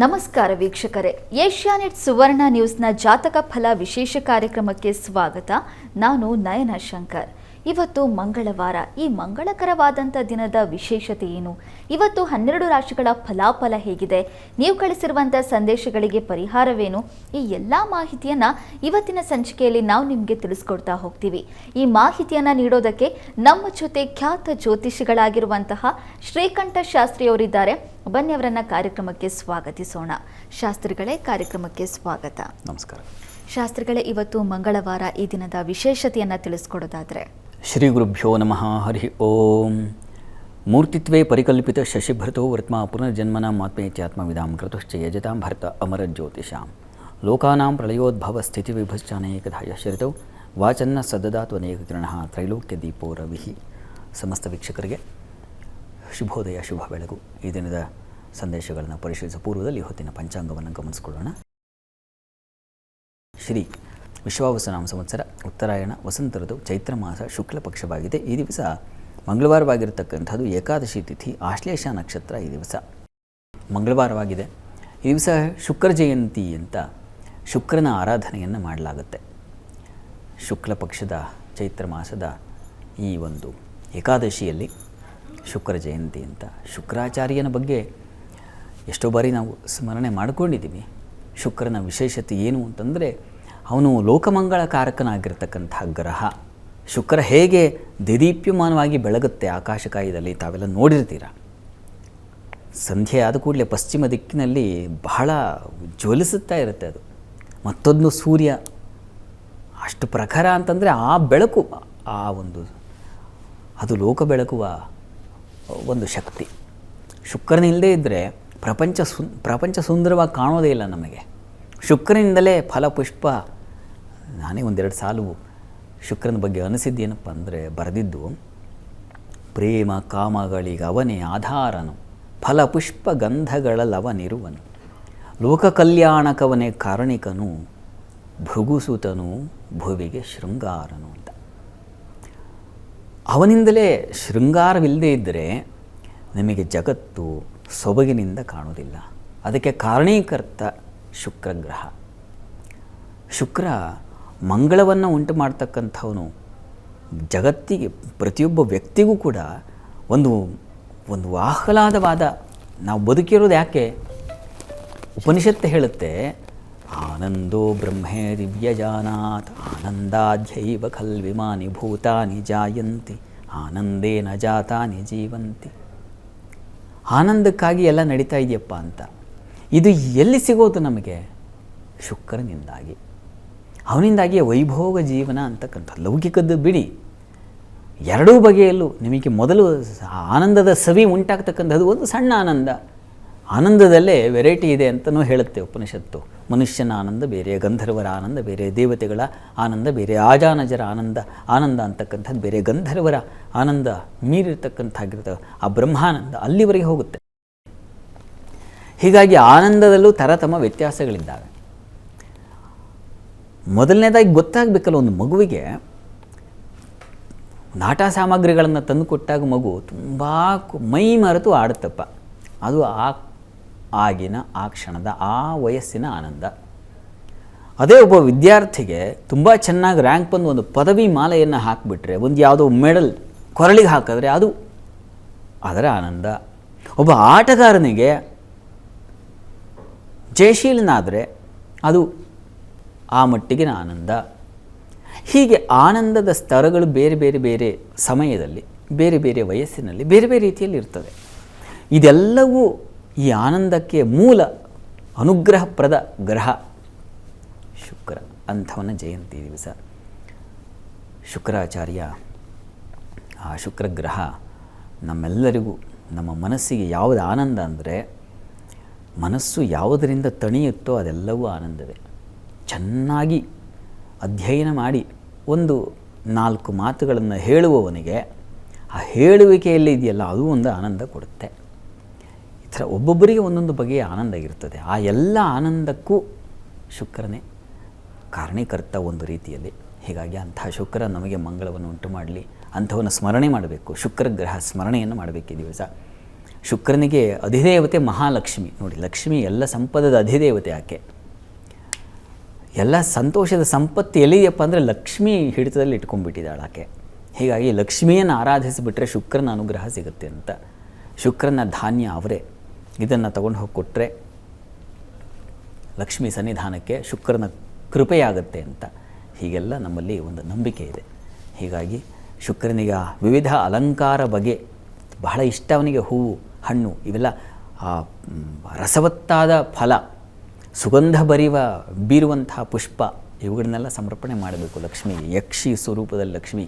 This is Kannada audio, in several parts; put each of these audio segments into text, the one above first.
ನಮಸ್ಕಾರ ವೀಕ್ಷಕರೇ, ಏಷ್ಯಾನೆಟ್ ಸುವರ್ಣ ನ್ಯೂಸ್ನ ಜಾತಕ ಫಲ ವಿಶೇಷ ಕಾರ್ಯಕ್ರಮಕ್ಕೆ ಸ್ವಾಗತ. ನಾನು ನಯನ ಶಂಕರ್. ಇವತ್ತು ಮಂಗಳವಾರ. ಈ ಮಂಗಳಕರವಾದಂಥ ದಿನದ ವಿಶೇಷತೆ ಏನು? ಇವತ್ತು 12 ರಾಶಿಗಳ ಫಲಾಫಲ ಹೇಗಿದೆ? ನೀವು ಕಳಿಸಿರುವಂಥ ಸಂದೇಶಗಳಿಗೆ ಪರಿಹಾರವೇನು? ಈ ಎಲ್ಲ ಮಾಹಿತಿಯನ್ನು ಇವತ್ತಿನ ಸಂಚಿಕೆಯಲ್ಲಿ ನಾವು ನಿಮಗೆ ತಿಳಿಸ್ಕೊಡ್ತಾ ಹೋಗ್ತೀವಿ. ಈ ಮಾಹಿತಿಯನ್ನು ನೀಡೋದಕ್ಕೆ ನಮ್ಮ ಜೊತೆ ಖ್ಯಾತ ಜ್ಯೋತಿಷಿಗಳಾಗಿರುವಂತಹ ಶ್ರೀಕಂಠ ಶಾಸ್ತ್ರಿಯವರಿದ್ದಾರೆ. ಬನ್ನಿ ಅವರನ್ನ ಕಾರ್ಯಕ್ರಮಕ್ಕೆ ಸ್ವಾಗತಿಸೋಣ. ಶಾಸ್ತ್ರಿಗಳೇ, ಕಾರ್ಯಕ್ರಮಕ್ಕೆ ಸ್ವಾಗತ. ನಮಸ್ಕಾರ. ಶಾಸ್ತ್ರಿಗಳೇ, ಇವತ್ತು ಮಂಗಳವಾರ, ಈ ದಿನದ ವಿಶೇಷತೆಯನ್ನು ತಿಳಿಸ್ಕೊಡೋದಾದ್ರೆ? ಶ್ರೀ ಗುರುಭ್ಯೋ ನಮಃ. ಹರಿ ಓಂ. ಮೂರ್ತಿತ್ವೇ ಪರಿಕಲ್ಪಿತ ಶಶಿಭೃತೋ ವರ್ತ್ಮ ಪುನರ್ಜನ್ಮನ ಆತ್ಮೇತ್ಯಾತ್ಮವಿದಾಂ ಕೃತಶ್ಚ ಯಜತಾಂ ಭರತ ಅಮರ ಜ್ಯೋತಿಷಾಂ ಲೋಕಾನಾಂ ಪ್ರಳಯೋದ್ಭವ ಸ್ಥಿತಿ ವಿಭಶ್ಚಾನೇಕಧಾಯ ಶರಿತೌ ವಾಚನ್ನ ಸದದಾತು ಅನೇಕ ಕಿರಣಃ ತ್ರೈಲೋಕ್ಯ ದೀಪೋ ರವಿಹಿ. ಸಮಸ್ತ ವೀಕ್ಷಕರಿಗೆ ಶುಭೋದಯ, ಶುಭ ಬೆಳಗು. ಈ ದಿನದ ಸಂದೇಶಗಳನ್ನು ಪರಿಶೀಲಿಸುವ ಪೂರ್ವದಲ್ಲಿ ಹೊತ್ತಿನ ಪಂಚಾಂಗವನ್ನು ಗಮನಿಸಿಕೊಳ್ಳೋಣ. ಶ್ರೀ ವಿಶ್ವಾವಸುನಾಮ ಸಂವತ್ಸರ ಉತ್ತರಾಯಣ ವಸಂತ ಋತು ಚೈತ್ರ ಮಾಸ ಶುಕ್ಲ ಪಕ್ಷವಾಗಿದೆ. ಈ ದಿವಸ ಮಂಗಳವಾರವಾಗಿರತಕ್ಕಂಥದ್ದು ಏಕಾದಶಿ ತಿಥಿ, ಆಶ್ಲೇಷ ನಕ್ಷತ್ರ. ಈ ದಿವಸ ಮಂಗಳವಾರವಾಗಿದೆ. ಈ ದಿವಸ ಶುಕ್ರ ಜಯಂತಿ ಅಂತ ಶುಕ್ರನ ಆರಾಧನೆಯನ್ನು ಮಾಡಲಾಗುತ್ತೆ. ಶುಕ್ಲ ಪಕ್ಷದ ಚೈತ್ರ ಮಾಸದ ಈ ಒಂದು ಏಕಾದಶಿಯಲ್ಲಿ ಶುಕ್ರ ಜಯಂತಿ ಅಂತ ಶುಕ್ರಾಚಾರ್ಯನ ಬಗ್ಗೆ ಎಷ್ಟೋ ಬಾರಿ ನಾವು ಸ್ಮರಣೆ ಮಾಡಿಕೊಂಡಿದ್ದೀವಿ. ಶುಕ್ರನ ವಿಶೇಷತೆ ಏನು ಅಂತಂದರೆ, ಅವನು ಲೋಕಮಂಗಳಕಾರಕನಾಗಿರ್ತಕ್ಕಂಥ ಗ್ರಹ. ಶುಕ್ರ ಹೇಗೆ ದಿದೀಪ್ಯಮಾನವಾಗಿ ಬೆಳಗುತ್ತೆ ಆಕಾಶಕಾಯದಲ್ಲಿ, ತಾವೆಲ್ಲ ನೋಡಿರ್ತೀರ. ಸಂಧ್ಯೆ ಆದ ಕೂಡಲೇ ಪಶ್ಚಿಮ ದಿಕ್ಕಿನಲ್ಲಿ ಬಹಳ ಜ್ವಲಿಸುತ್ತಾ ಇರುತ್ತೆ ಅದು. ಮತ್ತೊಂದು ಸೂರ್ಯ ಅಷ್ಟು ಪ್ರಖರ ಅಂತಂದರೆ ಆ ಬೆಳಕು, ಆ ಒಂದು ಅದು ಲೋಕ ಬೆಳಕುವ ಒಂದು ಶಕ್ತಿ. ಶುಕ್ರನಿಲ್ಲದೆ ಇದ್ದರೆ ಪ್ರಪಂಚ ಸುಂದರವಾಗಿ ಕಾಣೋದೇ ಇಲ್ಲ ನಮಗೆ. ಶುಕ್ರನಿಂದಲೇ ಫಲಪುಷ್ಪ. ನಾನೇ ಒಂದೆರಡು ಸಾಲು ಶುಕ್ರನ ಬಗ್ಗೆ ಅನಿಸಿದ್ದೇನಪ್ಪ ಅಂದರೆ ಬರೆದಿದ್ದು, ಪ್ರೇಮ ಕಾಮಗಳಿಗೆ ಅವನೇ ಆಧಾರನು, ಫಲಪುಷ್ಪ ಗಂಧಗಳಲ್ಲವನಿರುವನು, ಲೋಕ ಕಲ್ಯಾಣಕವನೇ ಕಾರಣಿಕನು, ಭೃಗುಸುತನು ಭುವಿಗೆ ಶೃಂಗಾರನು ಅಂತ. ಅವನಿಂದಲೇ ಶೃಂಗಾರವಿಲ್ಲದೆ ಇದ್ದರೆ ನಿಮಗೆ ಜಗತ್ತು ಸೊಬಗಿನಿಂದ ಕಾಣುವುದಿಲ್ಲ. ಅದಕ್ಕೆ ಕಾರಣೀಕರ್ತ ಶುಕ್ರಗ್ರಹ. ಶುಕ್ರ ಮಂಗಳವನ್ನು ಉಂಟು ಮಾಡ್ತಕ್ಕಂಥವನು. ಜಗತ್ತಿಗೆ, ಪ್ರತಿಯೊಬ್ಬ ವ್ಯಕ್ತಿಗೂ ಕೂಡ ಒಂದು ಆಹ್ಲಾದವಾದ, ನಾವು ಬದುಕಿರೋದು ಯಾಕೆ? ಉಪನಿಷತ್ತು ಹೇಳುತ್ತೆ, ಆನಂದೋ ಬ್ರಹ್ಮೇ ದಿವ್ಯಜಾನಾತ್ ಆನಂದಾಧ್ಯೈವ ಖಲ್ವಿಮಾನಿ ಭೂತಾನಿ ಜಾಯಂತಿ ಆನಂದೇನ ಜಾತಾನಿ ಜೀವಂತಿ. ಆನಂದಕ್ಕಾಗಿ ಎಲ್ಲ ನಡೀತಾ ಇದೆಯಪ್ಪ ಅಂತ. ಇದು ಎಲ್ಲಿ ಸಿಗೋದು ನಮಗೆ? ಶುಕ್ರನಿಂದಾಗಿ. ಅವನಿಂದಾಗಿಯೇ ವೈಭೋಗ ಜೀವನ ಅಂತಕ್ಕಂಥ. ಲೌಕಿಕದ್ದು ಬಿಡಿ, ಎರಡೂ ಬಗೆಯಲ್ಲೂ ನಿಮಗೆ ಮೊದಲು ಆನಂದದ ಸವಿ ಉಂಟಾಗ್ತಕ್ಕಂಥದ್ದು ಒಂದು ಸಣ್ಣ ಆನಂದ. ಆನಂದದಲ್ಲೇ ವೆರೈಟಿ ಇದೆ ಅಂತಲೂ ಹೇಳುತ್ತೆ ಉಪನಿಷತ್ತು. ಮನುಷ್ಯನ ಆನಂದ ಬೇರೆ, ಗಂಧರ್ವರ ಆನಂದ ಬೇರೆ, ದೇವತೆಗಳ ಆನಂದ ಬೇರೆ, ಆಜಾನಜರ ಆನಂದ ಅಂತಕ್ಕಂಥದ್ದು ಬೇರೆ, ಗಂಧರ್ವರ ಆನಂದ ಮೀರಿರ್ತಕ್ಕಂಥಾಗಿರ್ತದೆ ಆ ಬ್ರಹ್ಮಾನಂದ, ಅಲ್ಲಿವರೆಗೆ ಹೋಗುತ್ತೆ. ಹೀಗಾಗಿ ಆನಂದದಲ್ಲೂ ತರತಮ ವ್ಯತ್ಯಾಸಗಳಿದ್ದಾವೆ. ಮೊದಲನೇದಾಗಿ ಗೊತ್ತಾಗಬೇಕಲ್ಲ, ಒಂದು ಮಗುವಿಗೆ ನಾಟ ಸಾಮಗ್ರಿಗಳನ್ನು ತಂದು ಕೊಟ್ಟಾಗ ಮಗು ತುಂಬ ಮೈ ಮರೆತು ಆಡುತ್ತಪ್ಪ. ಅದು ಆಗಿನ ಆ ಕ್ಷಣದ ಆ ವಯಸ್ಸಿನ ಆನಂದ. ಅದೇ ಒಬ್ಬ ವಿದ್ಯಾರ್ಥಿಗೆ ತುಂಬ ಚೆನ್ನಾಗಿ ರ್ಯಾಂಕ್ ಬಂದು ಒಂದು ಪದವಿ ಮಾಲೆಯನ್ನು ಹಾಕಿಬಿಟ್ರೆ, ಒಂದು ಯಾವುದೋ ಮೆಡಲ್ ಕೊರಳಿಗೆ ಹಾಕಿದ್ರೆ ಅದು ಅದರ ಆನಂದ. ಒಬ್ಬ ಆಟಗಾರನಿಗೆ ಜಯಶೀಲನಾದರೆ ಅದು ಆ ಮಟ್ಟಿಗಿನ ಆನಂದ. ಹೀಗೆ ಆನಂದದ ಸ್ತರಗಳು ಬೇರೆ ಬೇರೆ ಬೇರೆ ಸಮಯದಲ್ಲಿ, ಬೇರೆ ಬೇರೆ ವಯಸ್ಸಿನಲ್ಲಿ ಬೇರೆ ಬೇರೆ ರೀತಿಯಲ್ಲಿ ಇರ್ತದೆ. ಇದೆಲ್ಲವೂ ಈ ಆನಂದಕ್ಕೆ ಮೂಲ ಅನುಗ್ರಹಪ್ರದ ಗ್ರಹ ಶುಕ್ರ. ಅಂಥವನ ಜಯಂತಿ ದಿವಸ ಶುಕ್ರಾಚಾರ್ಯ, ಆ ಶುಕ್ರಗ್ರಹ ನಮ್ಮೆಲ್ಲರಿಗೂ, ನಮ್ಮ ಮನಸ್ಸಿಗೆ ಯಾವುದು ಆನಂದ ಅಂದರೆ, ಮನಸ್ಸು ಯಾವುದರಿಂದ ತಣಿಯುತ್ತೋ ಅದೆಲ್ಲವೂ ಆನಂದವೇ. ಚೆನ್ನಾಗಿ ಅಧ್ಯಯನ ಮಾಡಿ ಒಂದು 4 ಮಾತುಗಳನ್ನು ಹೇಳುವವನಿಗೆ ಆ ಹೇಳುವಿಕೆಯಲ್ಲಿ ಇದೆಯಲ್ಲ, ಅದು ಒಂದು ಆನಂದ ಕೊಡುತ್ತೆ. ಈ ಥರ ಒಬ್ಬೊಬ್ಬರಿಗೆ ಒಂದೊಂದು ಬಗೆಯ ಆನಂದ ಇರ್ತದೆ. ಆ ಎಲ್ಲ ಆನಂದಕ್ಕೂ ಶುಕ್ರನೇ ಕಾರಣೀಕರ್ತ ಒಂದು ರೀತಿಯಲ್ಲಿ. ಹೀಗಾಗಿ ಅಂಥ ಶುಕ್ರ ನಮಗೆ ಮಂಗಳವನ್ನು ಉಂಟು ಮಾಡಲಿ, ಅಂಥವನ್ನು ಸ್ಮರಣೆ ಮಾಡಬೇಕು. ಶುಕ್ರಗ್ರಹ ಸ್ಮರಣೆಯನ್ನು ಮಾಡಬೇಕು ಈ ದಿವಸ. ಶುಕ್ರನಿಗೆ ಅಧಿದೇವತೆ ಮಹಾಲಕ್ಷ್ಮಿ. ನೋಡಿ, ಲಕ್ಷ್ಮಿ ಎಲ್ಲ ಸಂಪದದ ಅಧಿದೇವತೆ ಆಕೆ. ಎಲ್ಲ ಸಂತೋಷದ ಸಂಪತ್ತು ಎಲ್ಲಿದೆಯಪ್ಪ ಅಂದರೆ ಲಕ್ಷ್ಮಿ ಹಿಡಿತದಲ್ಲಿ ಇಟ್ಕೊಂಡ್ಬಿಟ್ಟಿದ್ದಾಳೆ ಆಕೆ. ಹೀಗಾಗಿ ಲಕ್ಷ್ಮಿಯನ್ನು ಆರಾಧಿಸಿಬಿಟ್ರೆ ಶುಕ್ರನ ಅನುಗ್ರಹ ಸಿಗುತ್ತೆ ಅಂತ. ಶುಕ್ರನ ಧಾನ್ಯ ಅವರೇ, ಇದನ್ನು ತಗೊಂಡು ಹೋಗಿ ಕೊಟ್ಟರೆ ಲಕ್ಷ್ಮಿ ಸನ್ನಿಧಾನಕ್ಕೆ ಶುಕ್ರನ ಕೃಪೆಯಾಗತ್ತೆ ಅಂತ. ಹೀಗೆಲ್ಲ ನಮ್ಮಲ್ಲಿ ಒಂದು ನಂಬಿಕೆ ಇದೆ. ಹೀಗಾಗಿ ಶುಕ್ರನಿಗೆ ವಿವಿಧ ಅಲಂಕಾರ ಬಗೆ ಬಹಳ ಇಷ್ಟ. ಅವನಿಗೆ ಹೂವು, ಹಣ್ಣು, ಇವೆಲ್ಲ ರಸವತ್ತಾದ ಫಲ, ಸುಗಂಧ ಬೀರುವಂತಹ ಪುಷ್ಪ, ಇವುಗಳನ್ನೆಲ್ಲ ಸಮರ್ಪಣೆ ಮಾಡಬೇಕು ಲಕ್ಷ್ಮಿಗೆ. ಯಕ್ಷಿ ಸ್ವರೂಪದಲ್ಲಿ ಲಕ್ಷ್ಮಿ,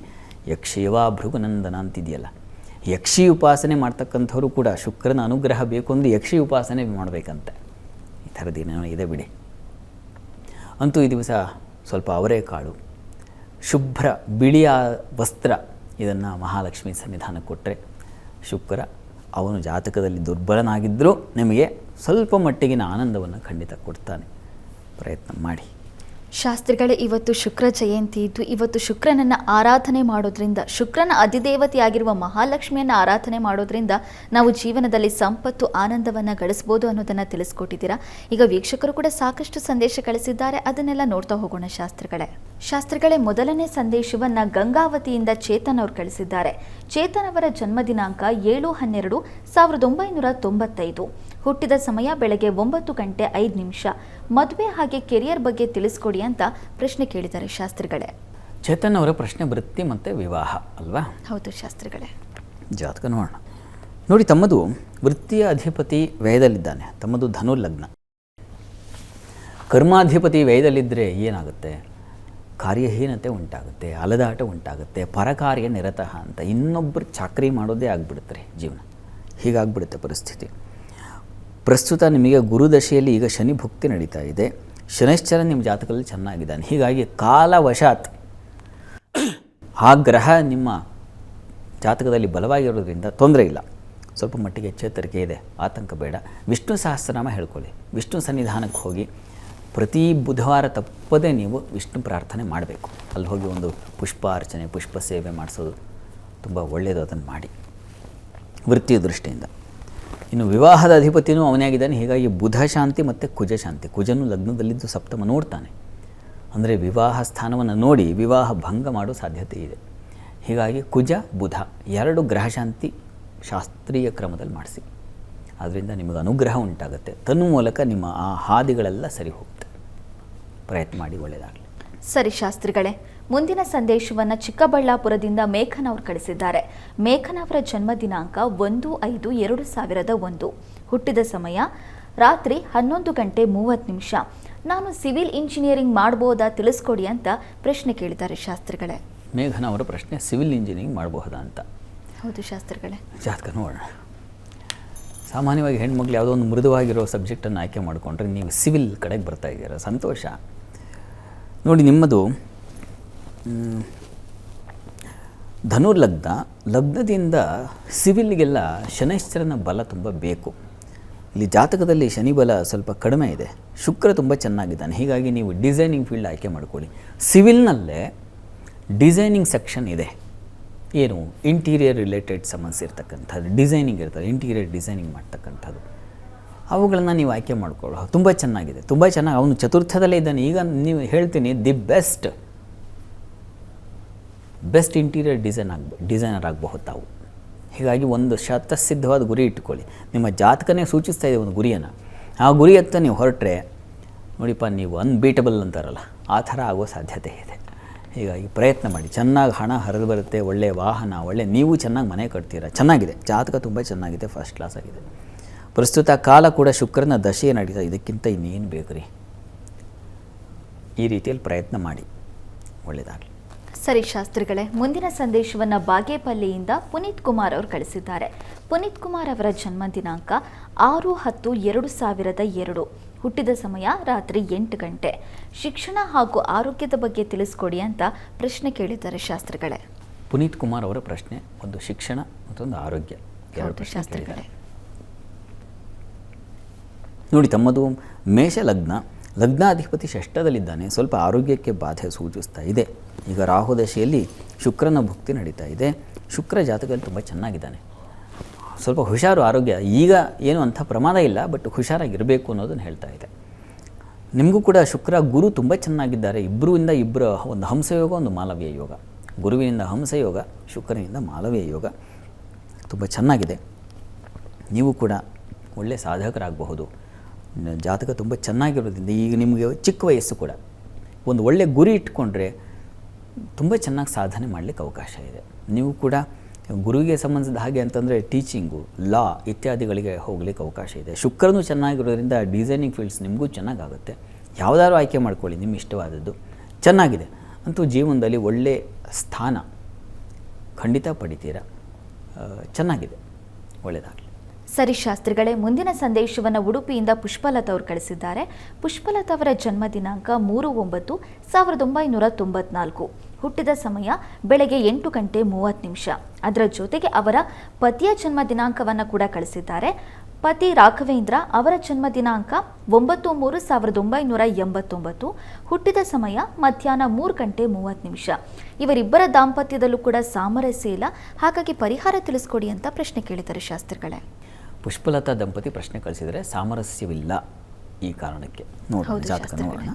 ಯಕ್ಷಿಯವಾ ಭೃಗುನಂದನ ಅಂತಿದೆಯಲ್ಲ, ಯಕ್ಷಿ ಉಪಾಸನೆ ಮಾಡ್ತಕ್ಕಂಥವ್ರು ಕೂಡ ಶುಕ್ರನ ಅನುಗ್ರಹ ಬೇಕು ಅಂದರೆ ಯಕ್ಷಿ ಉಪಾಸನೆ ಮಾಡಬೇಕಂತೆ. ಈ ಥರದ್ದೇನೋ ಇದೆ ಬಿಡಿ. ಅಂತೂ ಈ ದಿವಸ ಸ್ವಲ್ಪ ಅವರೆಕಾಳು, ಶುಭ್ರ ಬಿಳಿಯ ವಸ್ತ್ರ, ಇದನ್ನು ಮಹಾಲಕ್ಷ್ಮಿ ಸನ್ನಿಧಾನಕ್ಕೆ ಕೊಟ್ಟರೆ ಶುಕ್ರ ಅವನು ಜಾತಕದಲ್ಲಿ ದುರ್ಬಲನಾಗಿದ್ದರೂ ನಿಮಗೆ ಸ್ವಲ್ಪ ಮಟ್ಟಿಗಿನ ಆನಂದವನ್ನು ಖಂಡಿತ ಕೊಡ್ತಾನೆ. ಪ್ರಯತ್ನ ಮಾಡಿ. ಶಾಸ್ತ್ರಿಗಳೇ, ಇವತ್ತು ಶುಕ್ರ ಜಯಂತಿ ಇದ್ದು ಇವತ್ತು ಶುಕ್ರನನ್ನು ಆರಾಧನೆ ಮಾಡೋದ್ರಿಂದ, ಶುಕ್ರನ ಅಧಿದೇವತೆಯಾಗಿರುವ ಮಹಾಲಕ್ಷ್ಮಿಯನ್ನು ಆರಾಧನೆ ಮಾಡೋದ್ರಿಂದ ನಾವು ಜೀವನದಲ್ಲಿ ಸಂಪತ್ತು, ಆನಂದವನ್ನು ಗಳಿಸ್ಬೋದು ಅನ್ನೋದನ್ನು ತಿಳಿಸ್ಕೊಟ್ಟಿದ್ದೀರಾ. ಈಗ ವೀಕ್ಷಕರು ಕೂಡ ಸಾಕಷ್ಟು ಸಂದೇಶ ಕಳಿಸಿದ್ದಾರೆ, ಅದನ್ನೆಲ್ಲ ನೋಡ್ತಾ ಹೋಗೋಣ ಶಾಸ್ತ್ರಿಗಳೇ, ಮೊದಲನೇ ಸಂದೇಶವನ್ನು ಗಂಗಾವತಿಯಿಂದ ಚೇತನ್ ಅವರು ಕಳಿಸಿದ್ದಾರೆ. ಚೇತನ್ ಅವರ ಜನ್ಮ ದಿನಾಂಕ 7/12/1995. ಹುಟ್ಟಿದ ಸಮಯ ಬೆಳಗ್ಗೆ 9:05. ಮದುವೆ ಹಾಗೆ ಕೆರಿಯರ್ ಬಗ್ಗೆ ತಿಳಿಸ್ಕೊಡಿ ಅಂತ ಪ್ರಶ್ನೆ ಕೇಳಿದ್ದಾರೆ ಶಾಸ್ತ್ರಿಗಳೇ. ಚೇತನ್ ಅವರ ಪ್ರಶ್ನೆ ವೃತ್ತಿ ಮತ್ತು ವಿವಾಹ ಅಲ್ವಾ? ಹೌದು ಶಾಸ್ತ್ರಿಗಳೇ. ಜಾತಕ ನೋಡೋಣ. ನೋಡಿ, ತಮ್ಮದು ವೃತ್ತಿಯ ಅಧಿಪತಿ ವ್ಯಯದಲ್ಲಿದ್ದಾನೆ. ತಮ್ಮದು ಧನು ಲಗ್ನ. ಕರ್ಮಾಧಿಪತಿ ವ್ಯಯದಲ್ಲಿದ್ದರೆ ಏನಾಗುತ್ತೆ? ಕಾರ್ಯಹೀನತೆ ಉಂಟಾಗುತ್ತೆ, ಅಲದಾಟ ಉಂಟಾಗುತ್ತೆ, ಪರಕಾರ್ಯ ನಿರತಃ ಅಂತ ಇನ್ನೊಬ್ಬರು ಚಾಕರಿ ಮಾಡೋದೇ ಆಗಿಬಿಡುತ್ತೆ ಜೀವನ. ಹೀಗಾಗ್ಬಿಡುತ್ತೆ ಪರಿಸ್ಥಿತಿ. ಪ್ರಸ್ತುತ ನಿಮಗೆ ಗುರುದಶೆಯಲ್ಲಿ ಈಗ ಶನಿ ಭುಕ್ತಿ ನಡೀತಾ ಇದೆ. ಶನೈಶ್ಚರ ನಿಮ್ಮ ಜಾತಕದಲ್ಲಿ ಚೆನ್ನಾಗಿದ್ದಾನೆ. ಹೀಗಾಗಿ ಕಾಲವಶಾತ್ ಆ ಗ್ರಹ ನಿಮ್ಮ ಜಾತಕದಲ್ಲಿ ಬಲವಾಗಿರೋದ್ರಿಂದ ತೊಂದರೆ ಇಲ್ಲ. ಸ್ವಲ್ಪ ಮಟ್ಟಿಗೆ ಎಚ್ಚರಿಕೆ ಇದೆ, ಆತಂಕ ಬೇಡ. ವಿಷ್ಣು ಸಹಸ್ರನಾಮ ಹೇಳ್ಕೊಳ್ಳಿ. ವಿಷ್ಣು ಸನ್ನಿಧಾನಕ್ಕೆ ಹೋಗಿ ಪ್ರತಿ ಬುಧವಾರ ತಪ್ಪದೇ ನೀವು ವಿಷ್ಣು ಪ್ರಾರ್ಥನೆ ಮಾಡಬೇಕು. ಅಲ್ಲಿ ಹೋಗಿ ಒಂದು ಪುಷ್ಪ ಅರ್ಚನೆ, ಪುಷ್ಪ ಸೇವೆ ಮಾಡಿಸೋದು ತುಂಬ ಒಳ್ಳೆಯದು. ಅದನ್ನು ಮಾಡಿ ವೃತ್ತಿಯ ದೃಷ್ಟಿಯಿಂದ. ಇನ್ನು ವಿವಾಹದ ಅಧಿಪತಿಯೂ ಅವನೇ ಆಗಿದ್ದಾನೆ. ಹೀಗಾಗಿ ಬುಧ ಶಾಂತಿ ಮತ್ತು ಕುಜ ಶಾಂತಿ. ಕುಜನು ಲಗ್ನದಲ್ಲಿದ್ದು ಸಪ್ತಮ ನೋಡ್ತಾನೆ. ಅಂದರೆ ವಿವಾಹ ಸ್ಥಾನವನ್ನು ನೋಡಿ ವಿವಾಹ ಭಂಗ ಮಾಡೋ ಸಾಧ್ಯತೆ ಇದೆ. ಹೀಗಾಗಿ ಕುಜ ಬುಧ 2 ಗ್ರಹ ಶಾಂತಿ ಶಾಸ್ತ್ರೀಯ ಕ್ರಮದಲ್ಲಿ ಮಾಡಿಸಿ. ಆದ್ದರಿಂದ ನಿಮಗೆ ಅನುಗ್ರಹ ಉಂಟಾಗುತ್ತೆ. ಮೂಲಕ ನಿಮ್ಮ ಆ ಹಾದಿಗಳೆಲ್ಲ ಸರಿ ಹೋಗುತ್ತೆ. ಪ್ರಯತ್ನ ಮಾಡಿ, ಒಳ್ಳೆಯದಾಗಲಿ. ಸರಿ ಶಾಸ್ತ್ರಿಗಳೇ, ಮುಂದಿನ ಸಂದೇಶವನ್ನು ಚಿಕ್ಕಬಳ್ಳಾಪುರದಿಂದ ಮೇಘನ್ ಅವರು ಕಳಿಸಿದ್ದಾರೆ. ಮೇಘನ್ ಅವರ ಜನ್ಮ ದಿನಾಂಕ 1/5/2001. ಹುಟ್ಟಿದ ಸಮಯ ರಾತ್ರಿ 11:30. ನಾನು ಸಿವಿಲ್ ಇಂಜಿನಿಯರಿಂಗ್ ಮಾಡ್ಬೋದಾ ತಿಳಿಸ್ಕೊಡಿ ಅಂತ ಪ್ರಶ್ನೆ ಕೇಳಿದ್ದಾರೆ ಶಾಸ್ತ್ರಿಗಳೇ. ಮೇಘನ್ ಅವರ ಪ್ರಶ್ನೆ ಸಿವಿಲ್ ಇಂಜಿನಿಯರಿಂಗ್ ಮಾಡಬಹುದಾ ಅಂತ. ಹೌದು ಶಾಸ್ತ್ರಿಗಳೇ. ಜಾತಕ ನೋಡೋಣ. ಸಾಮಾನ್ಯವಾಗಿ ಹೆಣ್ಮಕ್ಳು ಯಾವುದೋ ಒಂದು ಮೃದುವಾಗಿರೋ ಸಬ್ಜೆಕ್ಟನ್ನು ಆಯ್ಕೆ ಮಾಡಿಕೊಂಡ್ರೆ ನೀವು ಸಿವಿಲ್ ಕಡೆಗೆ ಬರ್ತಾ ಇದ್ದೀರ, ಸಂತೋಷ. ನೋಡಿ, ನಿಮ್ಮದು ಧನುರ್ಲಗ್ನ. ಲಗ್ನದಿಂದ ಸಿವಿಲ್ಗೆಲ್ಲ ಶನೈಶ್ಚರನ ಬಲ ತುಂಬ ಬೇಕು. ಇಲ್ಲಿ ಜಾತಕದಲ್ಲಿ ಶನಿ ಬಲ ಸ್ವಲ್ಪ ಕಡಿಮೆ ಇದೆ. ಶುಕ್ರ ತುಂಬ ಚೆನ್ನಾಗಿದ್ದಾನೆ. ಹೀಗಾಗಿ ನೀವು ಡಿಸೈನಿಂಗ್ ಫೀಲ್ಡ್ ಆಯ್ಕೆ ಮಾಡ್ಕೊಳ್ಳಿ. ಸಿವಿಲ್ನಲ್ಲೇ ಡಿಸೈನಿಂಗ್ ಸೆಕ್ಷನ್ ಇದೆ. ಏನು ಇಂಟೀರಿಯರ್ ರಿಲೇಟೆಡ್ ಸಮಸ್ಯೆ ಇರ್ತಕ್ಕಂಥದ್ದು, ಡಿಸೈನಿಂಗ್ ಇರ್ತದೆ, ಇಂಟೀರಿಯರ್ ಡಿಸೈನಿಂಗ್ ಮಾಡ್ತಕ್ಕಂಥದ್ದು, ಅವುಗಳನ್ನು ನೀವು ಆಯ್ಕೆ ಮಾಡ್ಕೊಳ್ಳೋ. ತುಂಬ ಚೆನ್ನಾಗಿದೆ, ತುಂಬ ಚೆನ್ನಾಗಿ. ಅವನು ಚತುರ್ಥದಲ್ಲೇ ಇದ್ದಾನೆ. ಈಗ ನೀವು ಹೇಳ್ತೀನಿ, ದಿ ಬೆಸ್ಟ್ ಇಂಟೀರಿಯರ್ ಡಿಸೈನರ್ ಆಗಬಹುದು ತಾವು. ಹೀಗಾಗಿ ಒಂದು ಶತಸಿದ್ಧವಾದ ಗುರಿ ಇಟ್ಕೊಳ್ಳಿ. ನಿಮ್ಮ ಜಾತಕನೇ ಸೂಚಿಸ್ತಾ ಇದೆ ಒಂದು ಗುರಿಯನ್ನು. ಆ ಗುರಿಯತ್ತ ನೀವು ಹೊರಟ್ರೆ ನೋಡಿಪ್ಪ, ನೀವು ಅನ್ಬೀಟಬಲ್ ಅಂತಾರಲ್ಲ, ಆ ಥರ ಆಗೋ ಸಾಧ್ಯತೆ ಇದೆ. ಹೀಗಾಗಿ ಪ್ರಯತ್ನ ಮಾಡಿ. ಚೆನ್ನಾಗಿ ಹಣ ಹರಿದು ಬರುತ್ತೆ, ಒಳ್ಳೆಯ ವಾಹನ, ನೀವು ಚೆನ್ನಾಗಿ ಮನೆ ಕಟ್ತೀರ. ಚೆನ್ನಾಗಿದೆ, ಜಾತಕ ತುಂಬ ಚೆನ್ನಾಗಿದೆ, ಫಸ್ಟ್ ಕ್ಲಾಸ್ ಆಗಿದೆ. ಪ್ರಸ್ತುತ ಕಾಲ ಕೂಡ ಶುಕ್ರನ ದಶೆ ನಡೀತಾ. ಇದಕ್ಕಿಂತ ಇನ್ನೇನು ಬೇಕು ರೀ. ಈ ರೀತಿಯಲ್ಲಿ ಪ್ರಯತ್ನ ಮಾಡಿ, ಒಳ್ಳೆಯದಾಗಲಿ. ಸರಿ ಶಾಸ್ತ್ರಿಗಳೇ, ಮುಂದಿನ ಸಂದೇಶವನ್ನು ಬಾಗೇಪಲ್ಲಿಯಿಂದ ಪುನೀತ್ ಕುಮಾರ್ ಅವರು ಕಳಿಸಿದ್ದಾರೆ. ಪುನೀತ್ ಕುಮಾರ್ ಅವರ ಜನ್ಮ ದಿನಾಂಕ 6/10/2002. ಹುಟ್ಟಿದ ಸಮಯ ರಾತ್ರಿ 8 ಗಂಟೆ. ಶಿಕ್ಷಣ ಹಾಗೂ ಆರೋಗ್ಯದ ಬಗ್ಗೆ ತಿಳಿಸ್ಕೊಡಿ ಅಂತ ಪ್ರಶ್ನೆ ಕೇಳಿದ್ದಾರೆ ಶಾಸ್ತ್ರಿಗಳೇ. ಪುನೀತ್ ಕುಮಾರ್ ಅವರ ಪ್ರಶ್ನೆ ಒಂದು ಶಿಕ್ಷಣ ಮತ್ತೊಂದು ಆರೋಗ್ಯ. ಶಾಸ್ತ್ರಿಗಳೇ, ನೋಡಿ, ತಮ್ಮದು ಮೇಷ ಲಗ್ನ. ಲಗ್ನಾಧಿಪತಿ ಷಷ್ಠದಲ್ಲಿದ್ದಾನೆ. ಸ್ವಲ್ಪ ಆರೋಗ್ಯಕ್ಕೆ ಬಾಧೆ ಸೂಚಿಸ್ತಾ ಇದೆ. ಈಗ ರಾಹು ದಶೆಯಲ್ಲಿ ಶುಕ್ರನ ಭುಕ್ತಿ ನಡೀತಾ ಇದೆ. ಶುಕ್ರ ಜಾತಕದಲ್ಲಿ ತುಂಬ ಚೆನ್ನಾಗಿದ್ದಾನೆ. ಸ್ವಲ್ಪ ಹುಷಾರು ಆರೋಗ್ಯ. ಈಗ ಏನು ಅಂಥ ಪ್ರಮಾದ ಇಲ್ಲ, ಬಟ್ ಹುಷಾರಾಗಿರಬೇಕು ಅನ್ನೋದನ್ನು ಹೇಳ್ತಾ ಇದೆ. ನಿಮಗೂ ಕೂಡ ಶುಕ್ರ ಗುರು ತುಂಬ ಚೆನ್ನಾಗಿದ್ದಾರೆ. ಇಬ್ಬರಿಂದ ಇಬ್ಬರ ಒಂದು ಹಂಸಯೋಗ, ಒಂದು ಮಾಲವ್ಯ ಯೋಗ. ಗುರುವಿನಿಂದ ಹಂಸಯೋಗ, ಶುಕ್ರನಿಂದ ಮಾಲವ್ಯ ಯೋಗ ತುಂಬ ಚೆನ್ನಾಗಿದೆ. ನೀವು ಕೂಡ ಒಳ್ಳೆಯ ಸಾಧಕರಾಗಬಹುದು. ಜಾತಕ ತುಂಬ ಚೆನ್ನಾಗಿರೋದ್ರಿಂದ ಈಗ ನಿಮಗೆ ಚಿಕ್ಕ ವಯಸ್ಸು ಕೂಡ ಒಂದು ಒಳ್ಳೆಯ ಗುರಿ ಇಟ್ಕೊಂಡ್ರೆ ತುಂಬ ಚೆನ್ನಾಗಿ ಸಾಧನೆ ಮಾಡಲಿಕ್ಕೆ ಅವಕಾಶ ಇದೆ. ನೀವು ಕೂಡ ಗುರುವಿಗೆ ಸಂಬಂಧಿಸಿದ ಹಾಗೆ ಅಂತಂದರೆ ಟೀಚಿಂಗು, ಲಾ ಇತ್ಯಾದಿಗಳಿಗೆ ಹೋಗ್ಲಿಕ್ಕೆ ಅವಕಾಶ ಇದೆ. ಶುಕ್ರನೂ ಚೆನ್ನಾಗಿರೋದ್ರಿಂದ ಡಿಸೈನಿಂಗ್ ಫೀಲ್ಡ್ಸ್ ನಿಮಗೂ ಚೆನ್ನಾಗಾಗುತ್ತೆ. ಯಾವುದಾದ್ರು ಆಯ್ಕೆ ಮಾಡ್ಕೊಳ್ಳಿ, ನಿಮ್ಮ ಇಷ್ಟವಾದದ್ದು ಚೆನ್ನಾಗಿದೆ. ಅಂತೂ ಜೀವನದಲ್ಲಿ ಒಳ್ಳೆಯ ಸ್ಥಾನ ಖಂಡಿತ ಪಡಿತೀರ. ಚೆನ್ನಾಗಿದೆ, ಒಳ್ಳೆಯದಾಗಲಿ. ಸರಿ ಶಾಸ್ತ್ರಿಗಳೇ, ಮುಂದಿನ ಸಂದೇಶವನ್ನು ಉಡುಪಿಯಿಂದ ಪುಷ್ಪಲತಾ ಅವರು ಕಳಿಸಿದ್ದಾರೆ. ಪುಷ್ಪಲತಾ ಅವರ ಜನ್ಮ ದಿನಾಂಕ 3/9/1994. ಹುಟ್ಟಿದ ಸಮಯ ಬೆಳಗ್ಗೆ 8:30. ಅದರ ಜೊತೆಗೆ ಅವರ ಪತಿಯ ಜನ್ಮ ದಿನಾಂಕವನ್ನು ಕೂಡ ಕಳಿಸಿದ್ದಾರೆ. ಪತಿ ರಾಘವೇಂದ್ರ, ಅವರ ಜನ್ಮ ದಿನಾಂಕ 9/3/1989. ಹುಟ್ಟಿದ ಸಮಯ ಮಧ್ಯಾಹ್ನ 3:30. ಇವರಿಬ್ಬರ ದಾಂಪತ್ಯದಲ್ಲೂ ಕೂಡ ಸಾಮರಸ್ಯ ಇಲ್ಲ, ಹಾಗಾಗಿ ಪರಿಹಾರ ತಿಳಿಸ್ಕೊಡಿ ಅಂತ ಪ್ರಶ್ನೆ ಕೇಳಿದ್ದಾರೆ ಶಾಸ್ತ್ರಿಗಳೇ. ಪುಷ್ಪಲತಾ ದಂಪತಿ ಪ್ರಶ್ನೆ ಕಳಿಸಿದರೆ ಸಾಮರಸ್ಯವಿಲ್ಲ ಈ ಕಾರಣಕ್ಕೆ. ನೋಡಿ ಜಾತಕ ನೋಡೋಣ.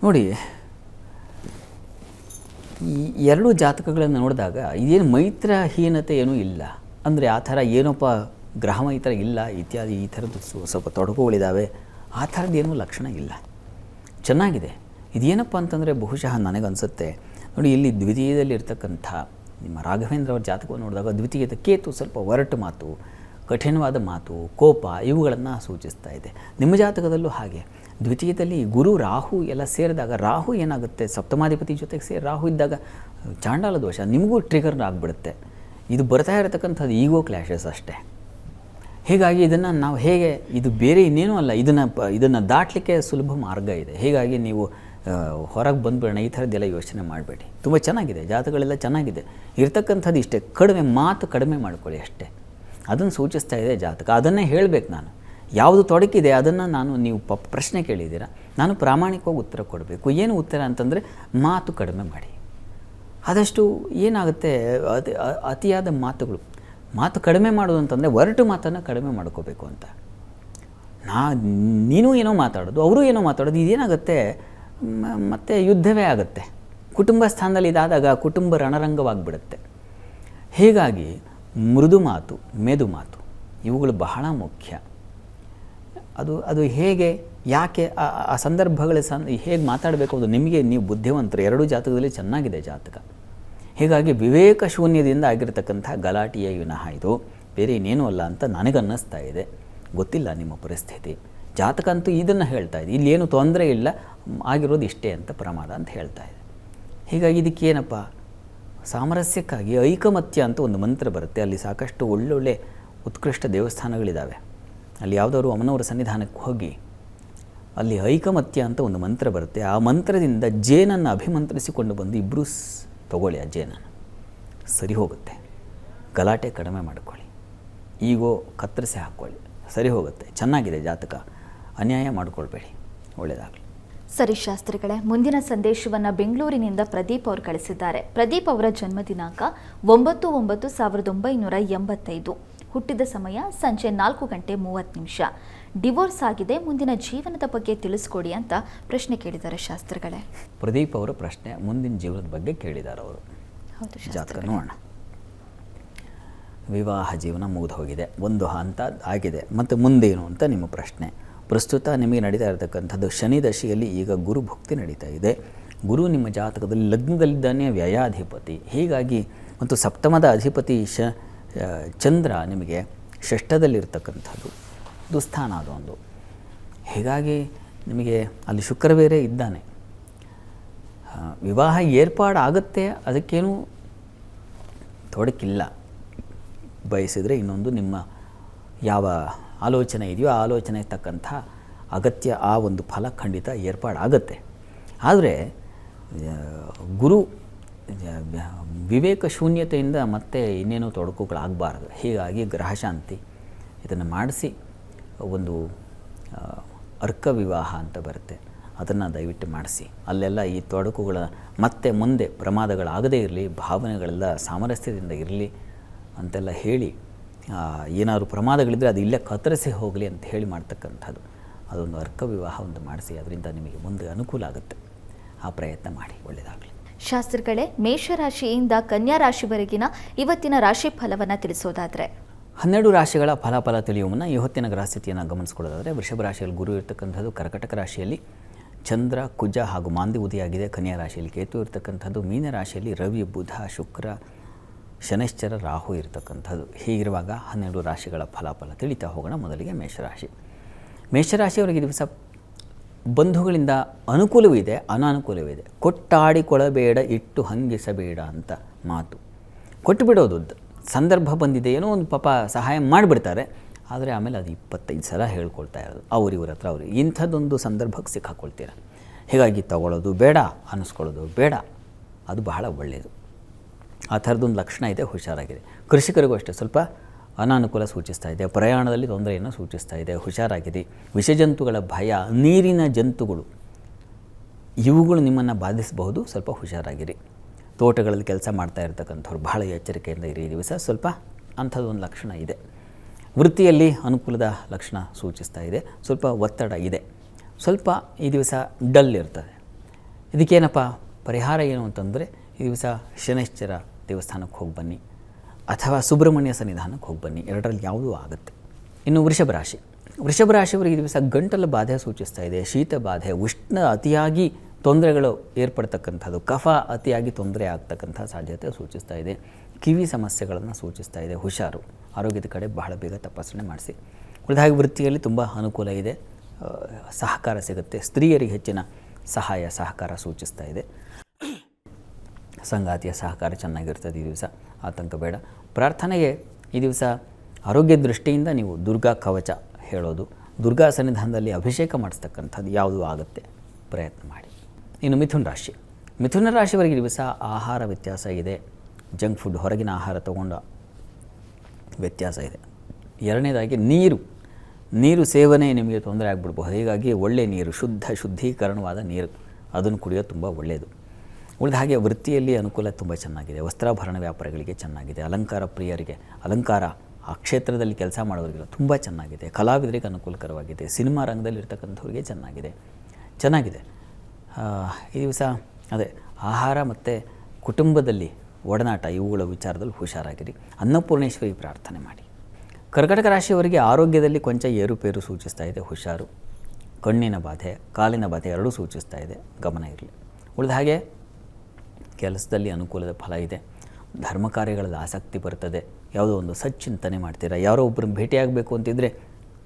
ನೋಡಿ, ಈ ಎರಡು ಜಾತಕಗಳನ್ನು ನೋಡಿದಾಗ ಇದೇನು ಮೈತ್ರಹೀನತೆ ಏನೂ ಇಲ್ಲ, ಅಂದರೆ ಆ ಥರ ಏನಪ್ಪ ಗ್ರಹ ಮೈತ್ರ ಇಲ್ಲ ಇತ್ಯಾದಿ ಈ ಥರದ್ದು ಸ್ವಲ್ಪ ತೊಡಕುಗಳಿದ್ದಾವೆ, ಆ ಥರದ್ದೇನೂ ಲಕ್ಷಣ ಇಲ್ಲ. ಚೆನ್ನಾಗಿದೆ. ಇದೇನಪ್ಪ ಅಂತಂದರೆ ಬಹುಶಃ ನನಗನ್ಸುತ್ತೆ ನೋಡಿ, ಇಲ್ಲಿ ದ್ವಿತೀಯದಲ್ಲಿರ್ತಕ್ಕಂಥ ನಿಮ್ಮ ರಾಘವೇಂದ್ರ ಅವರ ಜಾತಕವನ್ನು ನೋಡಿದಾಗ ದ್ವಿತೀಯದ ಕೇತು ಸ್ವಲ್ಪ ಒರಟು ಮಾತು, ಕಠಿಣವಾದ ಮಾತು, ಕೋಪ ಇವುಗಳನ್ನು ಸೂಚಿಸ್ತಾ ಇದೆ. ನಿಮ್ಮ ಜಾತಕದಲ್ಲೂ ಹಾಗೆ ದ್ವಿತೀಯದಲ್ಲಿ ಗುರು ರಾಹು ಎಲ್ಲ ಸೇರಿದಾಗ ರಾಹು ಏನಾಗುತ್ತೆ, ಸಪ್ತಮಾಧಿಪತಿ ಜೊತೆಗೆ ಸೇರಿ ರಾಹು ಇದ್ದಾಗ ಚಾಂಡಾಲ ದೋಷ ನಿಮಗೂ ಟ್ರಿಗರ್ ಆಗಿಬಿಡುತ್ತೆ. ಇದು ಬರ್ತಾ ಇರತಕ್ಕಂಥದ್ದು ಈಗೋ ಕ್ಲ್ಯಾಶಸ್ ಅಷ್ಟೇ. ಹೀಗಾಗಿ ಇದನ್ನು ನಾವು ಹೇಗೆ, ಇದು ಬೇರೆ ಇನ್ನೇನೂ ಅಲ್ಲ, ಇದನ್ನು ದಾಟಲಿಕ್ಕೆ ಸುಲಭ ಮಾರ್ಗ ಇದೆ. ಹೀಗಾಗಿ ನೀವು ಹೊರಗೆ ಬಂದುಬಿಡೋಣ ಈ ಥರದ್ದೆಲ್ಲ ಯೋಚನೆ ಮಾಡಬೇಡಿ. ತುಂಬ ಚೆನ್ನಾಗಿದೆ, ಜಾತಕಗಳೆಲ್ಲ ಚೆನ್ನಾಗಿದೆ. ಇರ್ತಕ್ಕಂಥದ್ದು ಇಷ್ಟೇ, ಮಾತು ಕಡಿಮೆ ಮಾಡ್ಕೊಳ್ಳಿ ಅಷ್ಟೇ. ಅದನ್ನು ಸೂಚಿಸ್ತಾ ಇದೆ ಜಾತಕ. ಅದನ್ನೇ ಹೇಳಬೇಕು ನಾನು. ಯಾವುದು ತೊಡಕಿದೆ ಅದನ್ನು ನೀವು ಪ್ರಶ್ನೆ ಕೇಳಿದ್ದೀರಾ, ನಾನು ಪ್ರಾಮಾಣಿಕವಾಗಿ ಉತ್ತರ ಕೊಡಬೇಕು. ಏನು ಉತ್ತರ ಅಂತಂದರೆ ಮಾತು ಕಡಿಮೆ ಮಾಡಿ. ಆದಷ್ಟು ಏನಾಗುತ್ತೆ, ಅತಿಯಾದ ಮಾತು ಕಡಿಮೆ ಮಾಡೋದು ಅಂತಂದರೆ ಒರಟು ಮಾತನ್ನು ಕಡಿಮೆ ಮಾಡ್ಕೋಬೇಕು ಅಂತ. ನೀನು ಏನೋ ಮಾತಾಡೋದು, ಅವರು ಏನೋ ಮಾತಾಡೋದು, ಇದೇನಾಗುತ್ತೆ ಮತ್ತು ಯುದ್ಧವೇ ಆಗುತ್ತೆ. ಕುಟುಂಬ ಸ್ಥಾನದಲ್ಲಿ ಇದಾದಾಗ ಕುಟುಂಬ ರಣರಂಗವಾಗಿಬಿಡುತ್ತೆ. ಹೀಗಾಗಿ ಮೃದು ಮಾತು, ಮೆದು ಮಾತು ಇವುಗಳು ಬಹಳ ಮುಖ್ಯ. ಅದು ಹೇಗೆ, ಯಾಕೆ, ಆ ಸಂದರ್ಭಗಳ ಹೇಗೆ ಮಾತಾಡಬೇಕು ಅದು ನಿಮಗೆ, ನೀವು ಬುದ್ಧಿವಂತರು. ಎರಡೂ ಜಾತಕದಲ್ಲಿ ಚೆನ್ನಾಗಿದೆ ಜಾತಕ. ಹೀಗಾಗಿ ವಿವೇಕ ಶೂನ್ಯದಿಂದ ಆಗಿರತಕ್ಕಂಥ ಗಲಾಟೆಯ ವಿನಃ ಇದು ಬೇರೆ ಇನ್ನೇನೂ ಅಲ್ಲ ಅಂತ ನನಗನ್ನಿಸ್ತಾ ಇದೆ. ಗೊತ್ತಿಲ್ಲ ನಿಮ್ಮ ಪರಿಸ್ಥಿತಿ. ಜಾತಕ ಅಂತೂ ಇದನ್ನು ಹೇಳ್ತಾ ಇದೆ, ಇಲ್ಲೇನು ತೊಂದರೆ ಇಲ್ಲ, ಆಗಿರೋದು ಇಷ್ಟೇ ಅಂತ ಪ್ರಮಾದ ಅಂತ ಹೇಳ್ತಾ ಇದೆ. ಹೀಗಾಗಿ ಇದಕ್ಕೇನಪ್ಪ, ಸಾಮರಸ್ಯಕ್ಕಾಗಿ ಐಕಮತ್ಯ ಅಂತ ಒಂದು ಮಂತ್ರ ಬರುತ್ತೆ. ಅಲ್ಲಿ ಸಾಕಷ್ಟು ಒಳ್ಳೊಳ್ಳೆ ಉತ್ಕೃಷ್ಟ ದೇವಸ್ಥಾನಗಳಿದ್ದಾವೆ. ಅಲ್ಲಿ ಯಾವುದಾದ್ರು ಅಮ್ಮನವರ ಸನ್ನಿಧಾನಕ್ಕೆ ಹೋಗಿ ಅಲ್ಲಿ ಐಕಮತ್ಯ ಅಂತ ಒಂದು ಮಂತ್ರ ಬರುತ್ತೆ. ಆ ಮಂತ್ರದಿಂದ ಜೇನನ್ನು ಅಭಿಮಂತ್ರಿಸಿಕೊಂಡು ಬಂದು ಇಬ್ಬರೂ ತಗೊಳ್ಳಿ. ಆ ಜೇನನ್ನು ಸರಿ ಹೋಗುತ್ತೆ. ಗಲಾಟೆ ಕಡಿಮೆ ಮಾಡಿಕೊಳ್ಳಿ, ಈಗೋ ಕತ್ತರಿಸಿ ಹಾಕ್ಕೊಳ್ಳಿ, ಸರಿ ಹೋಗುತ್ತೆ. ಚೆನ್ನಾಗಿದೆ ಜಾತಕ, ಅನ್ಯಾಯ ಮಾಡಿಕೊಳ್ಬೇಡಿ. ಒಳ್ಳೆಯದಾಗಲಿ. ಸರಿ ಶಾಸ್ತ್ರಿಗಳೇ, ಮುಂದಿನ ಸಂದೇಶವನ್ನು ಬೆಂಗಳೂರಿನಿಂದ ಪ್ರದೀಪ್ ಅವರು ಕಳಿಸಿದ್ದಾರೆ. ಪ್ರದೀಪ್ ಅವರ ಜನ್ಮ ದಿನಾಂಕ 9/9/1985. ಹುಟ್ಟಿದ ಸಮಯ ಸಂಜೆ 4:30. ಡಿವೋರ್ಸ್ ಆಗಿದೆ, ಮುಂದಿನ ಜೀವನದ ಬಗ್ಗೆ ತಿಳಿಸ್ಕೊಡಿ ಅಂತ ಪ್ರಶ್ನೆ ಕೇಳಿದ್ದಾರೆ ಶಾಸ್ತ್ರಿಗಳೇ. ಪ್ರದೀಪ್ ಅವರ ಪ್ರಶ್ನೆ ಮುಂದಿನ ಜೀವನದ ಬಗ್ಗೆ ಕೇಳಿದ್ದಾರೆ ಅವರು. ಜಾತಕ ನೋಡೋಣ. ವಿವಾಹ ಜೀವನ ಮುಗಿದು ಹೋಗಿದೆ, ಒಂದು ಹಂತ ಆಗಿದೆ, ಮತ್ತು ಮುಂದೇನು ಅಂತ ನಿಮ್ಮ ಪ್ರಶ್ನೆ. ಪ್ರಸ್ತುತ ನಿಮಗೆ ನಡೀತಾ ಇರತಕ್ಕಂಥದ್ದು ಶನಿ ದಶೆಯಲ್ಲಿ ಈಗ ಗುರು ಭುಕ್ತಿ ನಡೀತಾ ಇದೆ. ಗುರು ನಿಮ್ಮ ಜಾತಕದಲ್ಲಿ ಲಗ್ನದಲ್ಲಿದ್ದಾನೆ, ವ್ಯಯಾಧಿಪತಿ. ಹೀಗಾಗಿ ಮತ್ತು ಸಪ್ತಮದ ಅಧಿಪತಿ ಚಂದ್ರ ನಿಮಗೆ ಷಷ್ಠದಲ್ಲಿರ್ತಕ್ಕಂಥದ್ದು ದುಸ್ಥಾನ ಅದೊಂದು. ಹೀಗಾಗಿ ನಿಮಗೆ ಅಲ್ಲಿ ಶುಕ್ರ ಬೇರೆ ಇದ್ದಾನೆ. ವಿವಾಹ ಏರ್ಪಾಡಾಗುತ್ತೆ, ಅದಕ್ಕೇನು ತೊಡಕಿಲ್ಲ. ಬಯಸಿದರೆ ಇನ್ನೊಂದು ನಿಮ್ಮ ಯಾವ ಆಲೋಚನೆ ಇದೆಯೋ ಆ ಆಲೋಚನೆಗೆ ತಕ್ಕಂಥ ಅಗತ್ಯ ಆ ಒಂದು ಫಲ ಖಂಡಿತ ಏರ್ಪಾಡಾಗುತ್ತೆ. ಆದರೆ ಗುರು ವಿವೇಕ ಶೂನ್ಯತೆಯಿಂದ ಮತ್ತೆ ಇನ್ನೇನೋ ತೊಡಕುಗಳಾಗಬಾರ್ದು. ಹೀಗಾಗಿ ಗ್ರಹಶಾಂತಿ ಇದನ್ನು ಮಾಡಿಸಿ ಒಂದು ಅರ್ಕ ವಿವಾಹ ಅಂತ ಬರುತ್ತೆ, ಅದನ್ನು ದಯವಿಟ್ಟು ಮಾಡಿಸಿ. ಅಲ್ಲೆಲ್ಲ ಈ ತೊಡಕುಗಳ ಮತ್ತೆ ಮುಂದೆ ಪ್ರಮಾದಗಳಾಗದೇ ಇರಲಿ, ಭಾವನೆಗಳೆಲ್ಲ ಸಾಮರಸ್ಯದಿಂದ ಇರಲಿ ಅಂತೆಲ್ಲ ಹೇಳಿ ಏನಾದರೂ ಪ್ರಮಾದಗಳಿದ್ದರೆ ಅದು ಇಲ್ಲೇ ಕತ್ತರಿಸಿ ಹೋಗಲಿ ಅಂತ ಹೇಳಿ ಮಾಡ್ತಕ್ಕಂಥದ್ದು. ಅದೊಂದು ಅರ್ಕ ವಿವಾಹ ಒಂದು ಮಾಡಿಸಿ, ಅದರಿಂದ ನಿಮಗೆ ಮುಂದೆ ಅನುಕೂಲ ಆಗುತ್ತೆ. ಆ ಪ್ರಯತ್ನ ಮಾಡಿ, ಒಳ್ಳೆಯದಾಗಲಿ. ಶಾಸ್ತ್ರಿಗಳೇ, ಮೇಷರಾಶಿಯಿಂದ ಕನ್ಯಾ ರಾಶಿವರೆಗಿನ ಇವತ್ತಿನ ರಾಶಿ ಫಲವನ್ನು ತಿಳಿಸೋದಾದರೆ? 12 ರಾಶಿಗಳ ಫಲಾಫಲ ತಿಳಿಯುವ ಮುನ್ನ ಈ ಹೊತ್ತಿನ ಗ್ರಹಸ್ಥಿತಿಯನ್ನು ಗಮನಿಸ್ಕೊಳ್ಳೋದಾದರೆ, ವೃಷಭ ರಾಶಿಯಲ್ಲಿ ಗುರು ಇರ್ತಕ್ಕಂಥದ್ದು, ಕರ್ಕಟಕ ರಾಶಿಯಲ್ಲಿ ಚಂದ್ರ, ಕುಜ ಹಾಗೂ ಮಾಂದಿ ಉದಿಯಾಗಿದೆ. ಕನ್ಯಾ ರಾಶಿಯಲ್ಲಿ ಕೇತು ಇರ್ತಕ್ಕಂಥದ್ದು, ಮೀನ ರಾಶಿಯಲ್ಲಿ ರವಿ, ಬುಧ, ಶುಕ್ರ, ಶನೈಶ್ಚರ, ರಾಹು ಇರತಕ್ಕಂಥದ್ದು. ಹೀಗಿರುವಾಗ 12 ರಾಶಿಗಳ ಫಲಾಫಲ ತಿಳಿತಾ ಹೋಗೋಣ. ಮೊದಲಿಗೆ ಮೇಷರಾಶಿ. ಮೇಷರಾಶಿಯವರಿಗೆ ದಿವಸ ಬಂಧುಗಳಿಂದ ಅನುಕೂಲವೂ ಇದೆ, ಅನಾನುಕೂಲವೂ ಇದೆ. ಕೊಟ್ಟಾಡಿಕೊಳ್ಳಬೇಡ, ಇಟ್ಟು ಹಂಗಿಸಬೇಡ ಅಂತ ಮಾತು. ಕೊಟ್ಟು ಬಿಡೋದು, ಸಂದರ್ಭ ಬಂದಿದೆ, ಏನೋ ಒಂದು ಪಾಪ ಸಹಾಯ ಮಾಡಿಬಿಡ್ತಾರೆ, ಆದರೆ ಆಮೇಲೆ ಅದು 25 ಸಲ ಹೇಳ್ಕೊಳ್ತಾ ಇರೋದು ಅವ್ರಿವ್ರ ಹತ್ರ. ಇಂಥದ್ದೊಂದು ಸಂದರ್ಭಕ್ಕೆ ಸಿಕ್ಕಾಕೊಳ್ತೀರ. ಹೀಗಾಗಿ ತಗೊಳ್ಳೋದು ಬೇಡ, ಅನ್ನಿಸ್ಕೊಳ್ಳೋದು ಬೇಡ, ಅದು ಬಹಳ ಒಳ್ಳೆಯದು. ಆ ಥರದೊಂದು ಲಕ್ಷಣ ಇದೆ, ಹುಷಾರಾಗಿದೆ. ಕೃಷಿಕರಿಗೂ ಅಷ್ಟೇ ಸ್ವಲ್ಪ ಅನಾನುಕೂಲ ಸೂಚಿಸ್ತಾ ಇದೆ, ಪ್ರಯಾಣದಲ್ಲಿ ತೊಂದರೆಯನ್ನು ಸೂಚಿಸ್ತಾ ಇದೆ, ಹುಷಾರಾಗಿದೆ. ವಿಷಜಂತುಗಳ ಭಯ, ನೀರಿನ ಜಂತುಗಳು ಇವುಗಳು ನಿಮ್ಮನ್ನು ಬಾಧಿಸಬಹುದು, ಸ್ವಲ್ಪ ಹುಷಾರಾಗಿರಿ. ತೋಟಗಳಲ್ಲಿ ಕೆಲಸ ಮಾಡ್ತಾ ಇರ್ತಕ್ಕಂಥವ್ರು ಬಹಳ ಎಚ್ಚರಿಕೆಯಿಂದ ಇರಿ. ಈ ದಿವಸ ಸ್ವಲ್ಪ ಅಂಥದ್ದೊಂದು ಲಕ್ಷಣ ಇದೆ. ವೃತ್ತಿಯಲ್ಲಿ ಅನುಕೂಲದ ಲಕ್ಷಣ ಸೂಚಿಸ್ತಾ ಇದೆ, ಸ್ವಲ್ಪ ಒತ್ತಡ ಇದೆ, ಸ್ವಲ್ಪ ಈ ದಿವಸ ಡಲ್ ಇರ್ತದೆ. ಇದಕ್ಕೇನಪ್ಪ ಪರಿಹಾರ ಏನು ಅಂತಂದರೆ, ಈ ದಿವಸ ಶನೈಶ್ಚರ ದೇವಸ್ಥಾನಕ್ಕೆ ಹೋಗಿ ಬನ್ನಿ, ಅಥವಾ ಸುಬ್ರಹ್ಮಣ್ಯ ಸನ್ನಿಧಾನಕ್ಕೆ ಹೋಗಿ ಬನ್ನಿ, ಎರಡರಲ್ಲಿ ಯಾವುದೂ ಆಗುತ್ತೆ. ಇನ್ನು ವೃಷಭ ರಾಶಿ. ವೃಷಭ ರಾಶಿಯವರಿಗೆ ಈ ದಿವಸ ಗಂಟಲ ಬಾಧೆ ಸೂಚಿಸ್ತಾ ಇದೆ, ಶೀತ ಬಾಧೆ, ಉಷ್ಣ ಅತಿಯಾಗಿ ತೊಂದರೆಗಳು ಏರ್ಪಡ್ತಕ್ಕಂಥದ್ದು, ಕಫ ಅತಿಯಾಗಿ ತೊಂದರೆ ಆಗ್ತಕ್ಕಂಥ ಸಾಧ್ಯತೆ ಸೂಚಿಸ್ತಾ ಇದೆ. ಕಿವಿ ಸಮಸ್ಯೆಗಳನ್ನು ಸೂಚಿಸ್ತಾ ಇದೆ. ಹುಷಾರು, ಆರೋಗ್ಯದ ಕಡೆ ಬಹಳ ಬೇಗ ತಪಾಸಣೆ ಮಾಡಿಸಿ. ಉಳಿದಾಗಿ ವೃತ್ತಿಯಲ್ಲಿ ತುಂಬ ಅನುಕೂಲ ಇದೆ, ಸಹಕಾರ ಸಿಗುತ್ತೆ. ಸ್ತ್ರೀಯರಿಗೆ ಹೆಚ್ಚಿನ ಸಹಾಯ ಸಹಕಾರ ಸೂಚಿಸ್ತಾ ಇದೆ. ಸಂಗಾತಿಯ ಸಹಕಾರ ಚೆನ್ನಾಗಿರ್ತದೆ ಈ ದಿವಸ, ಆತಂಕ ಬೇಡ. ಪ್ರಾರ್ಥನೆಗೆ ಈ ದಿವಸ ಆರೋಗ್ಯ ದೃಷ್ಟಿಯಿಂದ ನೀವು ದುರ್ಗಾ ಕವಚ ಹೇಳೋದು, ದುರ್ಗಾ ಸನ್ನಿಧಾನದಲ್ಲಿ ಅಭಿಷೇಕ ಮಾಡಿಸ್ತಕ್ಕಂಥದ್ದು ಯಾವುದೂ ಆಗುತ್ತೆ, ಪ್ರಯತ್ನ ಮಾಡಿ. ಇನ್ನು ಮಿಥುನ ರಾಶಿ. ಮಿಥುನ ರಾಶಿಯವರಿಗೆ ದಿವಸ ಆಹಾರ ವ್ಯತ್ಯಾಸ ಇದೆ, ಜಂಕ್ ಫುಡ್, ಹೊರಗಿನ ಆಹಾರ ತಗೊಂಡ ವ್ಯತ್ಯಾಸ ಇದೆ. ಎರಡನೇದಾಗಿ ನೀರು ಸೇವನೆ ನಿಮಗೆ ತೊಂದರೆ ಆಗಿಬಿಡ್ಬೋದು. ಹೀಗಾಗಿ ಒಳ್ಳೆಯ ನೀರು, ಶುದ್ಧೀಕರಣವಾದ ನೀರು, ಅದನ್ನು ಕುಡಿಯೋದು ತುಂಬ ಒಳ್ಳೆಯದು. ಉಳಿದ ಹಾಗೆ ವೃತ್ತಿಯಲ್ಲಿ ಅನುಕೂಲ ತುಂಬ ಚೆನ್ನಾಗಿದೆ. ವಸ್ತ್ರಾಭರಣ ವ್ಯಾಪಾರಿಗಳಿಗೆ ಚೆನ್ನಾಗಿದೆ. ಅಲಂಕಾರ ಪ್ರಿಯರಿಗೆ, ಅಲಂಕಾರ ಆ ಕ್ಷೇತ್ರದಲ್ಲಿ ಕೆಲಸ ಮಾಡೋರಿಗೆಲ್ಲ ತುಂಬ ಚೆನ್ನಾಗಿದೆ. ಕಲಾವಿದರಿಗೆ ಅನುಕೂಲಕರವಾಗಿದೆ. ಸಿನಿಮಾ ರಂಗದಲ್ಲಿ ಇರ್ತಕ್ಕಂಥವ್ರಿಗೆ ಚೆನ್ನಾಗಿದೆ. ಈ ದಿವಸ ಅದೇ ಆಹಾರ ಮತ್ತು ಕುಟುಂಬದಲ್ಲಿ ಒಡನಾಟ, ಇವುಗಳ ವಿಚಾರದಲ್ಲಿ ಹುಷಾರಾಗಿರಿ. ಅನ್ನಪೂರ್ಣೇಶ್ವರಿ ಪ್ರಾರ್ಥನೆ ಮಾಡಿ. ಕರ್ಕಟಕ ರಾಶಿಯವರಿಗೆ ಆರೋಗ್ಯದಲ್ಲಿ ಕೊಂಚ ಏರುಪೇರು ಸೂಚಿಸ್ತಾ ಇದೆ, ಹುಷಾರು. ಕಣ್ಣಿನ ಬಾಧೆ, ಕಾಲಿನ ಬಾಧೆ ಎರಡೂ ಸೂಚಿಸ್ತಾ ಇದೆ, ಗಮನ ಇರಲಿ. ಉಳಿದ ಹಾಗೆ ಕೆಲಸದಲ್ಲಿ ಅನುಕೂಲದ ಫಲ ಇದೆ. ಧರ್ಮ ಕಾರ್ಯಗಳಲ್ಲಿ ಆಸಕ್ತಿ ಬರ್ತದೆ. ಯಾವುದೋ ಒಂದು ಸಚ್ಚಿಂತನೆ ಮಾಡ್ತೀರಾ. ಯಾರೋ ಒಬ್ಬರನ್ನ ಭೇಟಿಯಾಗಬೇಕು ಅಂತಿದ್ದರೆ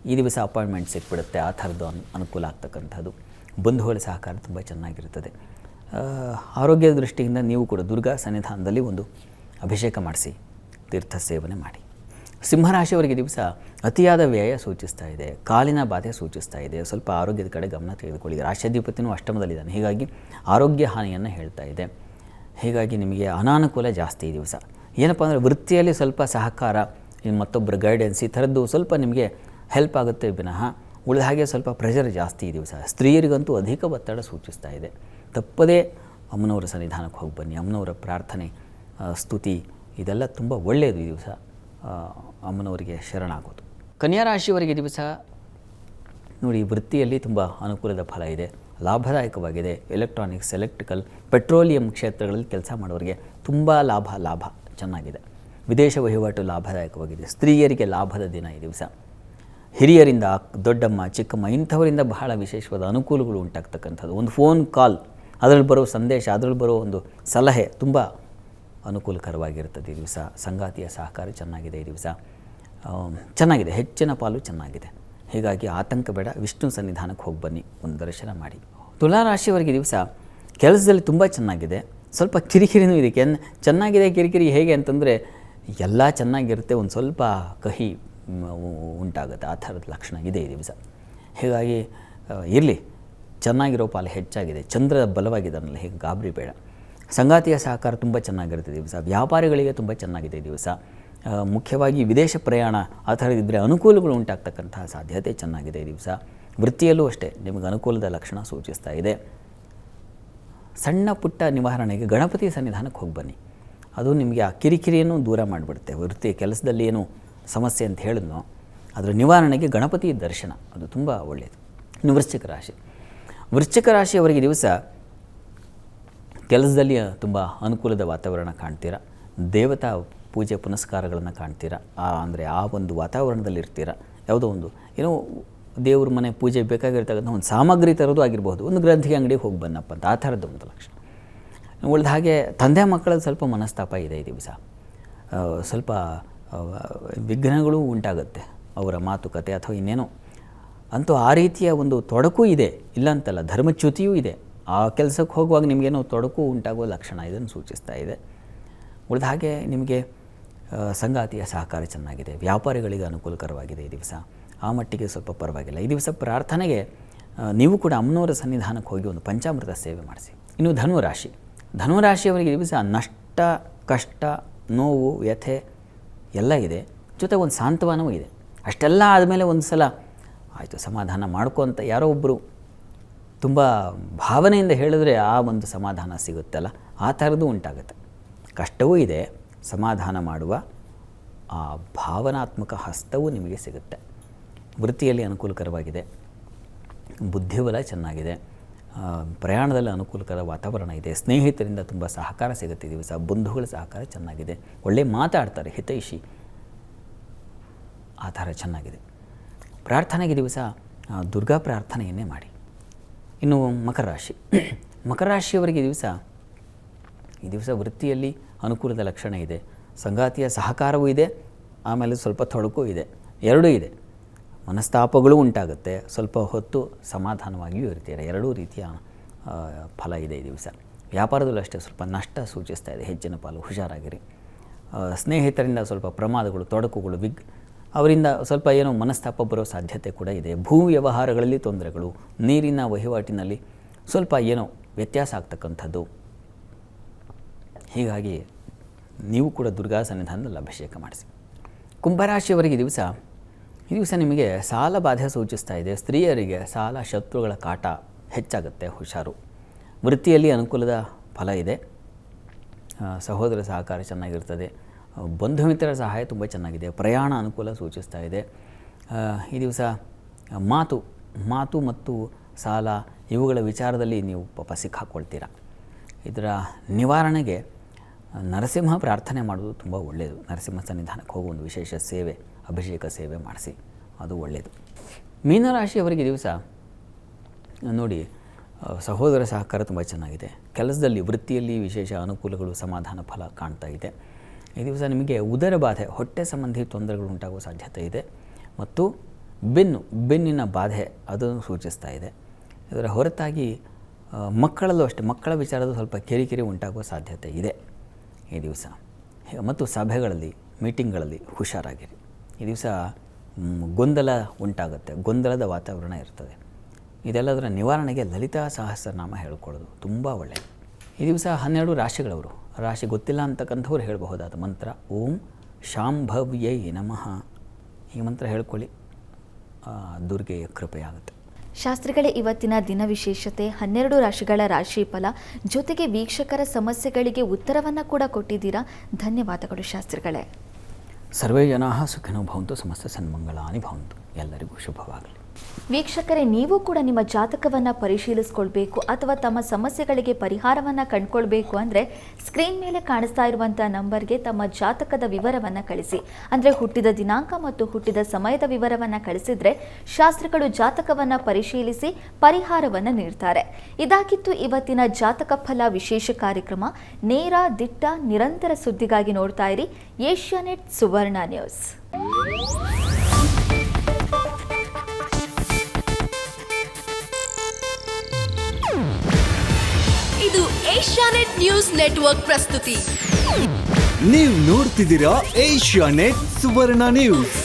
ಈ ದಿವಸ ಅಪಾಯಿಂಟ್ಮೆಂಟ್ ಸಿಕ್ಬಿಡುತ್ತೆ. ಆ ಥರದ್ದು ಅನುಕೂಲ ಆಗ್ತಕ್ಕಂಥದ್ದು. ಬಂಧುಗಳ ಸಹಕಾರ ತುಂಬ ಚೆನ್ನಾಗಿರ್ತದೆ. ಆರೋಗ್ಯದ ದೃಷ್ಟಿಯಿಂದ ನೀವು ಕೂಡ ದುರ್ಗಾ ಸನ್ನಿಧಾನದಲ್ಲಿ ಒಂದು ಅಭಿಷೇಕ ಮಾಡಿಸಿ, ತೀರ್ಥ ಸೇವನೆ ಮಾಡಿ. ಸಿಂಹರಾಶಿಯವರಿಗೆ ದಿವಸ ಅತಿಯಾದ ವ್ಯಯ ಸೂಚಿಸ್ತಾ ಇದೆ, ಕಾಲಿನ ಬಾಧೆ ಸೂಚಿಸ್ತಾ ಇದೆ. ಸ್ವಲ್ಪ ಆರೋಗ್ಯದ ಕಡೆ ಗಮನ ತೆಗೆದುಕೊಳ್ಳಿ. ರಾಶ್ಯಾಧಿಪತಿನೂ ಅಷ್ಟಮದಲ್ಲಿದ್ದಾನೆ, ಹೀಗಾಗಿ ಆರೋಗ್ಯ ಹಾನಿಯನ್ನು ಹೇಳ್ತಾ ಇದೆ. ಹೀಗಾಗಿ ನಿಮಗೆ ಅನಾನುಕೂಲ ಜಾಸ್ತಿ ಈ ದಿವಸ. ಏನಪ್ಪ ಅಂದರೆ ವೃತ್ತಿಯಲ್ಲಿ ಸ್ವಲ್ಪ ಸಹಕಾರ, ಮತ್ತೊಬ್ಬರ ಗೈಡೆನ್ಸ್, ಈ ಥರದ್ದು ಸ್ವಲ್ಪ ನಿಮಗೆ ಹೆಲ್ಪ್ ಆಗುತ್ತೆ ವಿನಃ ಉಳಿದ ಹಾಗೆ ಸ್ವಲ್ಪ ಪ್ರೆಷರ್ ಜಾಸ್ತಿ ಈ ದಿವಸ. ಸ್ತ್ರೀಯರಿಗಂತೂ ಅಧಿಕ ಒತ್ತಡ ಸೂಚಿಸ್ತಾ ಇದೆ. ತಪ್ಪದೇ ಅಮ್ಮನವರ ಸನ್ನಿಧಾನಕ್ಕೆ ಹೋಗಿ ಬನ್ನಿ. ಅಮ್ಮನವರ ಪ್ರಾರ್ಥನೆ, ಸ್ತುತಿ ಇದೆಲ್ಲ ತುಂಬ ಒಳ್ಳೆಯದು ಈ ದಿವಸ. ಅಮ್ಮನವರಿಗೆ ಶರಣಾಗೋದು. ಕನ್ಯಾ ರಾಶಿಯವರಿಗೆ ದಿವಸ ನೋಡಿ, ವೃತ್ತಿಯಲ್ಲಿ ತುಂಬ ಅನುಕೂಲದ ಫಲ ಇದೆ, ಲಾಭದಾಯಕವಾಗಿದೆ. ಎಲೆಕ್ಟ್ರಾನಿಕ್ಸ್, ಎಲೆಕ್ಟ್ರಿಕಲ್, ಪೆಟ್ರೋಲಿಯಂ ಕ್ಷೇತ್ರಗಳಲ್ಲಿ ಕೆಲಸ ಮಾಡೋರಿಗೆ ತುಂಬ ಲಾಭ ಚೆನ್ನಾಗಿದೆ. ವಿದೇಶ ವಹಿವಾಟು ಲಾಭದಾಯಕವಾಗಿದೆ. ಸ್ತ್ರೀಯರಿಗೆ ಲಾಭದ ದಿನ ಈ ದಿವಸ. ಹಿರಿಯರಿಂದ, ದೊಡ್ಡಮ್ಮ, ಚಿಕ್ಕಮ್ಮ ಇಂಥವರಿಂದ ಬಹಳ ವಿಶೇಷವಾದ ಅನುಕೂಲಗಳು ಉಂಟಾಗ್ತಕ್ಕಂಥದ್ದು. ಒಂದು ಫೋನ್ ಕಾಲ್, ಅದರಲ್ಲಿ ಬರೋ ಸಂದೇಶ, ಅದರಲ್ಲಿ ಬರೋ ಒಂದು ಸಲಹೆ ತುಂಬ ಅನುಕೂಲಕರವಾಗಿರ್ತದೆ ಈ ದಿವಸ. ಸಂಗಾತಿಯ ಸಹಕಾರ ಚೆನ್ನಾಗಿದೆ ಈ ದಿವಸ, ಚೆನ್ನಾಗಿದೆ, ಹೆಚ್ಚಿನ ಪಾಲು ಚೆನ್ನಾಗಿದೆ. ಹೀಗಾಗಿ ಆತಂಕ ಬೇಡ. ವಿಷ್ಣು ಸನ್ನಿಧಾನಕ್ಕೆ ಹೋಗಿ ಬನ್ನಿ, ಒಂದು ದರ್ಶನ ಮಾಡಿ. ತುಲಾರಾಶಿಯವರಿಗೆ ದಿವಸ ಕೆಲಸದಲ್ಲಿ ತುಂಬ ಚೆನ್ನಾಗಿದೆ, ಸ್ವಲ್ಪ ಕಿರಿಕಿರಿನೂ ಇದೆ. ಚೆನ್ನಾಗಿದೆ ಕಿರಿಕಿರಿ ಹೇಗೆ ಅಂತಂದರೆ ಎಲ್ಲ ಚೆನ್ನಾಗಿರುತ್ತೆ, ಒಂದು ಸ್ವಲ್ಪ ಕಹಿ ಉಂಟಾಗುತ್ತೆ. ಆ ಥರದ ಲಕ್ಷಣ ಇದೆ ಈ ದಿವಸ. ಹೀಗಾಗಿ ಇರಲಿ, ಚೆನ್ನಾಗಿರೋ ಪಾಲು ಹೆಚ್ಚಾಗಿದೆ. ಚಂದ್ರ ಬಲವಾಗಿದ್ದಾನಲ್ಲ, ಹೀಗೆ ಗಾಬರಿ ಬೇಡ. ಸಂಗಾತಿಯ ಸಹಕಾರ ತುಂಬ ಚೆನ್ನಾಗಿರುತ್ತೆ ಈ ದಿವಸ. ವ್ಯಾಪಾರಿಗಳಿಗೆ ತುಂಬ ಚೆನ್ನಾಗಿದೆ ಈ ದಿವಸ. ಮುಖ್ಯವಾಗಿ ವಿದೇಶ ಪ್ರಯಾಣ ಆ ಥರದಿದ್ದರೆ ಅನುಕೂಲಗಳು ಉಂಟಾಗ್ತಕ್ಕಂತಹ ಸಾಧ್ಯತೆ ಚೆನ್ನಾಗಿದೆ ಈ ದಿವಸ. ವೃತ್ತಿಯಲ್ಲೂ ಅಷ್ಟೇ ನಿಮಗೆ ಅನುಕೂಲದ ಲಕ್ಷಣ ಸೂಚಿಸ್ತಾ ಇದೆ. ಸಣ್ಣ ಪುಟ್ಟ ನಿವಾರಣೆಗೆ ಗಣಪತಿ ಸನ್ನಿಧಾನಕ್ಕೆ ಹೋಗಿ ಬನ್ನಿ, ಅದು ನಿಮಗೆ ಆ ಕಿರಿಕಿರಿಯನ್ನು ದೂರ ಮಾಡಿಬಿಡುತ್ತೆ. ವೃತ್ತಿ ಕೆಲಸದಲ್ಲಿ ಏನು ಸಮಸ್ಯೆ ಅಂತ ಹೇಳಿದ್ನೋ ಅದರ ನಿವಾರಣೆಗೆ ಗಣಪತಿ ದರ್ಶನ ಅದು ತುಂಬ ಒಳ್ಳೆಯದು. ಇನ್ನು ವೃಶ್ಚಿಕ ರಾಶಿಯವರಿಗೆ ದಿವಸ ಕೆಲಸದಲ್ಲಿ ತುಂಬ ಅನುಕೂಲದ ವಾತಾವರಣ ಕಾಣ್ತೀರ, ದೇವತಾ ಪೂಜೆ ಪುನಸ್ಕಾರಗಳನ್ನು ಕಾಣ್ತೀರ. ಅಂದರೆ ಆ ಒಂದು ವಾತಾವರಣದಲ್ಲಿ ಇರ್ತೀರ. ಯಾವುದೋ ಒಂದು ಏನೋ ದೇವ್ರ ಮನೆ ಪೂಜೆ ಬೇಕಾಗಿರ್ತಕ್ಕಂಥ ಒಂದು ಸಾಮಗ್ರಿ ತರೋದು ಆಗಿರ್ಬೋದು, ಒಂದು ಗ್ರಂಥಿಗೆ ಅಂಗಡಿಗೆ ಹೋಗಿ ಬನ್ನಪ್ಪ ಅಂತ ಆ ಥರದ್ದು ಒಂದು ಲಕ್ಷಣ. ಉಳಿದ ಹಾಗೆ ತಂದೆ ಮಕ್ಕಳಲ್ಲಿ ಸ್ವಲ್ಪ ಮನಸ್ತಾಪ ಇದೆ ಈ ದಿವಸ. ಸ್ವಲ್ಪ ವಿಘ್ನಗಳು ಉಂಟಾಗುತ್ತೆ ಅವರ ಮಾತುಕತೆ ಅಥವಾ ಇನ್ನೇನೋ. ಅಂತೂ ಆ ರೀತಿಯ ಒಂದು ತೊಡಕು ಇದೆ, ಇಲ್ಲ ಅಂತಲ್ಲ, ಧರ್ಮಚ್ಯುತಿಯೂ ಇದೆ. ಆ ಕೆಲಸಕ್ಕೆ ಹೋಗುವಾಗ ನಿಮಗೇನೋ ತೊಡಕು ಉಂಟಾಗುವ ಲಕ್ಷಣ ಇದನ್ನು ಸೂಚಿಸ್ತಾ ಇದೆ. ಉಳಿದ ಹಾಗೆ ನಿಮಗೆ ಸಂಗಾತಿಯ ಸಹಕಾರ ಚೆನ್ನಾಗಿದೆ, ವ್ಯಾಪಾರಿಗಳಿಗೆ ಅನುಕೂಲಕರವಾಗಿದೆ ಈ ದಿವಸ. ಆ ಮಟ್ಟಿಗೆ ಸ್ವಲ್ಪ ಪರವಾಗಿಲ್ಲ. ಈ ದಿವಸ ಪ್ರಾರ್ಥನೆಗೆ ನೀವು ಕೂಡ ಅಮ್ಮನವರ ಸನ್ನಿಧಾನಕ್ಕೆ ಹೋಗಿ ಒಂದು ಪಂಚಾಮೃತ ಸೇವೆ ಮಾಡಿಸಿ. ಇನ್ನು ಧನುರಾಶಿಯವರಿಗೆ ಈ ದಿವಸ ನಷ್ಟ, ಕಷ್ಟ, ನೋವು, ವ್ಯಥೆ ಎಲ್ಲ ಇದೆ, ಜೊತೆಗೆ ಒಂದು ಸಾಂತ್ವನವೂ ಇದೆ. ಅಷ್ಟೆಲ್ಲ ಆದಮೇಲೆ ಒಂದು ಸಲ ಆಯಿತು ಸಮಾಧಾನ ಮಾಡ್ಕೊತ ಯಾರೋ ಒಬ್ಬರು ತುಂಬ ಭಾವನೆಯಿಂದ ಹೇಳಿದ್ರೆ ಆ ಒಂದು ಸಮಾಧಾನ ಸಿಗುತ್ತಲ್ಲ, ಆ ಥರದ್ದು ಉಂಟಾಗುತ್ತೆ. ಕಷ್ಟವೂ ಇದೆ, ಸಮಾಧಾನ ಮಾಡುವ ಆ ಭಾವನಾತ್ಮಕ ಹಸ್ತವೂ ನಿಮಗೆ ಸಿಗುತ್ತೆ. ವೃತ್ತಿಯಲ್ಲಿ ಅನುಕೂಲಕರವಾಗಿದೆ, ಬುದ್ಧಿಬಲ ಚೆನ್ನಾಗಿದೆ, ಪ್ರಯಾಣದಲ್ಲಿ ಅನುಕೂಲಕರ ವಾತಾವರಣ ಇದೆ, ಸ್ನೇಹಿತರಿಂದ ತುಂಬ ಸಹಕಾರ ಸಿಗುತ್ತೆ ಈ ದಿವಸ, ಬಂಧುಗಳ ಸಹಕಾರ ಚೆನ್ನಾಗಿದೆ, ಒಳ್ಳೆ ಮಾತಾಡ್ತಾರೆ, ಹಿತೈಷಿ ಆ ಥರ ಚೆನ್ನಾಗಿದೆ. ಪ್ರಾರ್ಥನೆಗೆ ದಿವಸ ದುರ್ಗಾ ಪ್ರಾರ್ಥನೆಯನ್ನೇ ಮಾಡಿ. ಇನ್ನು ಮಕರ ರಾಶಿಯವರಿಗೆ ಈ ದಿವಸ ವೃತ್ತಿಯಲ್ಲಿ ಅನುಕೂಲದ ಲಕ್ಷಣ ಇದೆ, ಸಂಗಾತಿಯ ಸಹಕಾರವೂ ಇದೆ, ಆಮೇಲೆ ಸ್ವಲ್ಪ ತೊಡಕು ಇದೆ, ಎರಡೂ ಇದೆ. ಮನಸ್ತಾಪಗಳು ಉಂಟಾಗುತ್ತೆ, ಸ್ವಲ್ಪ ಹೊತ್ತು ಸಮಾಧಾನವಾಗಿಯೂ ಇರ್ತೀರ. ಎರಡೂ ರೀತಿಯ ಫಲ ಇದೆ ಈ ದಿವಸ. ವ್ಯಾಪಾರದಲ್ಲೂ ಅಷ್ಟೇ ಸ್ವಲ್ಪ ನಷ್ಟ ಸೂಚಿಸ್ತಾ ಇದೆ, ಹೆಚ್ಚಿನ ಪಾಲು ಹುಷಾರಾಗಿರಿ. ಸ್ನೇಹಿತರಿಂದ ಸ್ವಲ್ಪ ಪ್ರಮಾದಗಳು, ತೊಡಕುಗಳು, ಅವರಿಂದ ಸ್ವಲ್ಪ ಏನೋ ಮನಸ್ತಾಪ ಬರೋ ಸಾಧ್ಯತೆ ಕೂಡ ಇದೆ. ಭೂ ವ್ಯವಹಾರಗಳಲ್ಲಿ ತೊಂದರೆಗಳು, ನೀರಿನ ವಹಿವಾಟಿನಲ್ಲಿ ಸ್ವಲ್ಪ ಏನೋ ವ್ಯತ್ಯಾಸ ಆಗ್ತಕ್ಕಂಥದ್ದು. ಹೀಗಾಗಿ ನೀವು ಕೂಡ ದುರ್ಗಾ ಸನ್ನಿಧಾನದಲ್ಲಿ ಅಭಿಷೇಕ ಮಾಡಿಸಿ. ಕುಂಭರಾಶಿಯವರಿಗೆ ಈ ದಿವಸ ನಿಮಗೆ ಸಾಲ ಬಾಧೆ ಸೂಚಿಸ್ತಾ ಇದೆ. ಸ್ತ್ರೀಯರಿಗೆ ಸಾಲ, ಶತ್ರುಗಳ ಕಾಟ ಹೆಚ್ಚಾಗುತ್ತೆ, ಹುಷಾರು. ವೃತ್ತಿಯಲ್ಲಿ ಅನುಕೂಲದ ಫಲ ಇದೆ, ಸಹೋದರ ಸಹಕಾರ ಚೆನ್ನಾಗಿರ್ತದೆ, ಬಂಧು ಮಿತ್ರರ ಸಹಾಯ ತುಂಬ ಚೆನ್ನಾಗಿದೆ, ಪ್ರಯಾಣ ಅನುಕೂಲ ಸೂಚಿಸ್ತಾ ಇದೆ. ಈ ದಿವಸ ಮಾತು ಮತ್ತು ಸಾಲ ಇವುಗಳ ವಿಚಾರದಲ್ಲಿ ನೀವು ಪಾಪ ಸಿಕ್ಕಾಕ್ಕೊಳ್ತೀರ. ಇದರ ನಿವಾರಣೆಗೆ ನರಸಿಂಹ ಪ್ರಾರ್ಥನೆ ಮಾಡೋದು ತುಂಬ ಒಳ್ಳೆಯದು. ನರಸಿಂಹ ಸನ್ನಿಧಾನಕ್ಕೆ ಹೋಗುವ ಒಂದು ವಿಶೇಷ ಸೇವೆ, ಅಭಿಷೇಕ ಸೇವೆ ಮಾಡಿಸಿ, ಅದು ಒಳ್ಳೆಯದು. ಮೀನರಾಶಿಯವರಿಗೆ ದಿವಸ ನೋಡಿ, ಸಹೋದರ ಸಹಕಾರ ತುಂಬ ಚೆನ್ನಾಗಿದೆ. ಕೆಲಸದಲ್ಲಿ, ವೃತ್ತಿಯಲ್ಲಿ ವಿಶೇಷ ಅನುಕೂಲಗಳು, ಸಮಾಧಾನ ಫಲ ಕಾಣ್ತಾ ಇದೆ. ಈ ದಿವಸ ನಿಮಗೆ ಉದರ ಬಾಧೆ, ಹೊಟ್ಟೆ ಸಂಬಂಧಿ ತೊಂದರೆಗಳು ಉಂಟಾಗುವ ಸಾಧ್ಯತೆ ಇದೆ. ಮತ್ತು ಬೆನ್ನಿನ ಬಾಧೆ ಅದನ್ನು ಸೂಚಿಸ್ತಾ ಇದೆ. ಇದರ ಹೊರತಾಗಿ ಮಕ್ಕಳಲ್ಲೂ ಅಷ್ಟೇ, ಮಕ್ಕಳ ವಿಚಾರದ ಸ್ವಲ್ಪ ಕಿರಿಕಿರಿ ಉಂಟಾಗುವ ಸಾಧ್ಯತೆ ಇದೆ ಈ ದಿವಸ. ಮತ್ತು ಸಭೆಗಳಲ್ಲಿ, ಮೀಟಿಂಗ್ಗಳಲ್ಲಿ ಹುಷಾರಾಗಿರಿ. ಈ ದಿವಸ ಗೊಂದಲ ಉಂಟಾಗುತ್ತೆ, ಗೊಂದಲದ ವಾತಾವರಣ ಇರ್ತದೆ. ಇದೆಲ್ಲದರ ನಿವಾರಣೆಗೆ ಲಲಿತಾ ಸಹಸ್ರನಾಮ ಹೇಳ್ಕೊಳ್ಳೋದು ತುಂಬ ಒಳ್ಳೆಯದು. ಈ ದಿವಸ 12 ರಾಶಿಗಳವರು, ರಾಶಿ ಗೊತ್ತಿಲ್ಲ ಅಂತಕ್ಕಂಥವ್ರು ಹೇಳಬಹುದಾದ ಮಂತ್ರ ಓಂ ಶಾಂಭವ್ಯೈ ನಮಃ. ಈ ಮಂತ್ರ ಹೇಳ್ಕೊಳ್ಳಿ, ದುರ್ಗೆಯ ಕೃಪೆಯಾಗುತ್ತೆ. ಶಾಸ್ತ್ರಿಗಳೇ, ಇವತ್ತಿನ ದಿನ ವಿಶೇಷತೆ 12 ರಾಶಿಗಳ ರಾಶಿ ಫಲ ಜೊತೆಗೆ ವೀಕ್ಷಕರ ಸಮಸ್ಯೆಗಳಿಗೆ ಉತ್ತರವನ್ನು ಕೂಡ ಕೊಟ್ಟಿದ್ದೀರಾ. ಧನ್ಯವಾದಗಳು ಶಾಸ್ತ್ರಿಗಳೇ. ಸರ್ವೇ ಜನಾಃ ಸುಖಿನೋ ಭವಂತು, ಸಮಸ್ತ ಸನ್ಮಂಗಳಾನಿ ಭವಂತು. ಎಲ್ಲರಿಗೂ ಶುಭವಾಗಲಿ. ವೀಕ್ಷಕರೇ, ನೀವು ಕೂಡ ನಿಮ್ಮ ಜಾತಕವನ್ನು ಪರಿಶೀಲಿಸ್ಕೊಳ್ಬೇಕು ಅಥವಾ ತಮ್ಮ ಸಮಸ್ಯೆಗಳಿಗೆ ಪರಿಹಾರವನ್ನು ಕಂಡುಕೊಳ್ಬೇಕು ಅಂದರೆ ಸ್ಕ್ರೀನ್ ಮೇಲೆ ಕಾಣಿಸ್ತಾ ಇರುವಂಥ ನಂಬರ್ಗೆ ತಮ್ಮ ಜಾತಕದ ವಿವರವನ್ನು ಕಳಿಸಿ. ಅಂದರೆ ಹುಟ್ಟಿದ ದಿನಾಂಕ ಮತ್ತು ಹುಟ್ಟಿದ ಸಮಯದ ವಿವರವನ್ನು ಕಳಿಸಿದರೆ ಶಾಸ್ತ್ರಿಗಳು ಜಾತಕವನ್ನು ಪರಿಶೀಲಿಸಿ ಪರಿಹಾರವನ್ನು ನೀಡ್ತಾರೆ. ಇದಾಗಿತ್ತು ಇವತ್ತಿನ ಜಾತಕ ಫಲ ವಿಶೇಷ ಕಾರ್ಯಕ್ರಮ. ನೇರ, ದಿಟ್ಟ, ನಿರಂತರ ಸುದ್ದಿಗಾಗಿ ನೋಡ್ತಾ ಇರಿ ಏಷ್ಯಾನೆಟ್ ಸುವರ್ಣ ನ್ಯೂಸ್. ಇದು ಏಷ್ಯಾನೆಟ್ ನ್ಯೂಸ್ ನೆಟ್ವರ್ಕ್ ಪ್ರಸ್ತುತಿ. ನೀವು ನೋಡ್ತಿದ್ದೀರಾ ಏಷ್ಯಾನೆಟ್ ಸುವರ್ಣ ನ್ಯೂಸ್.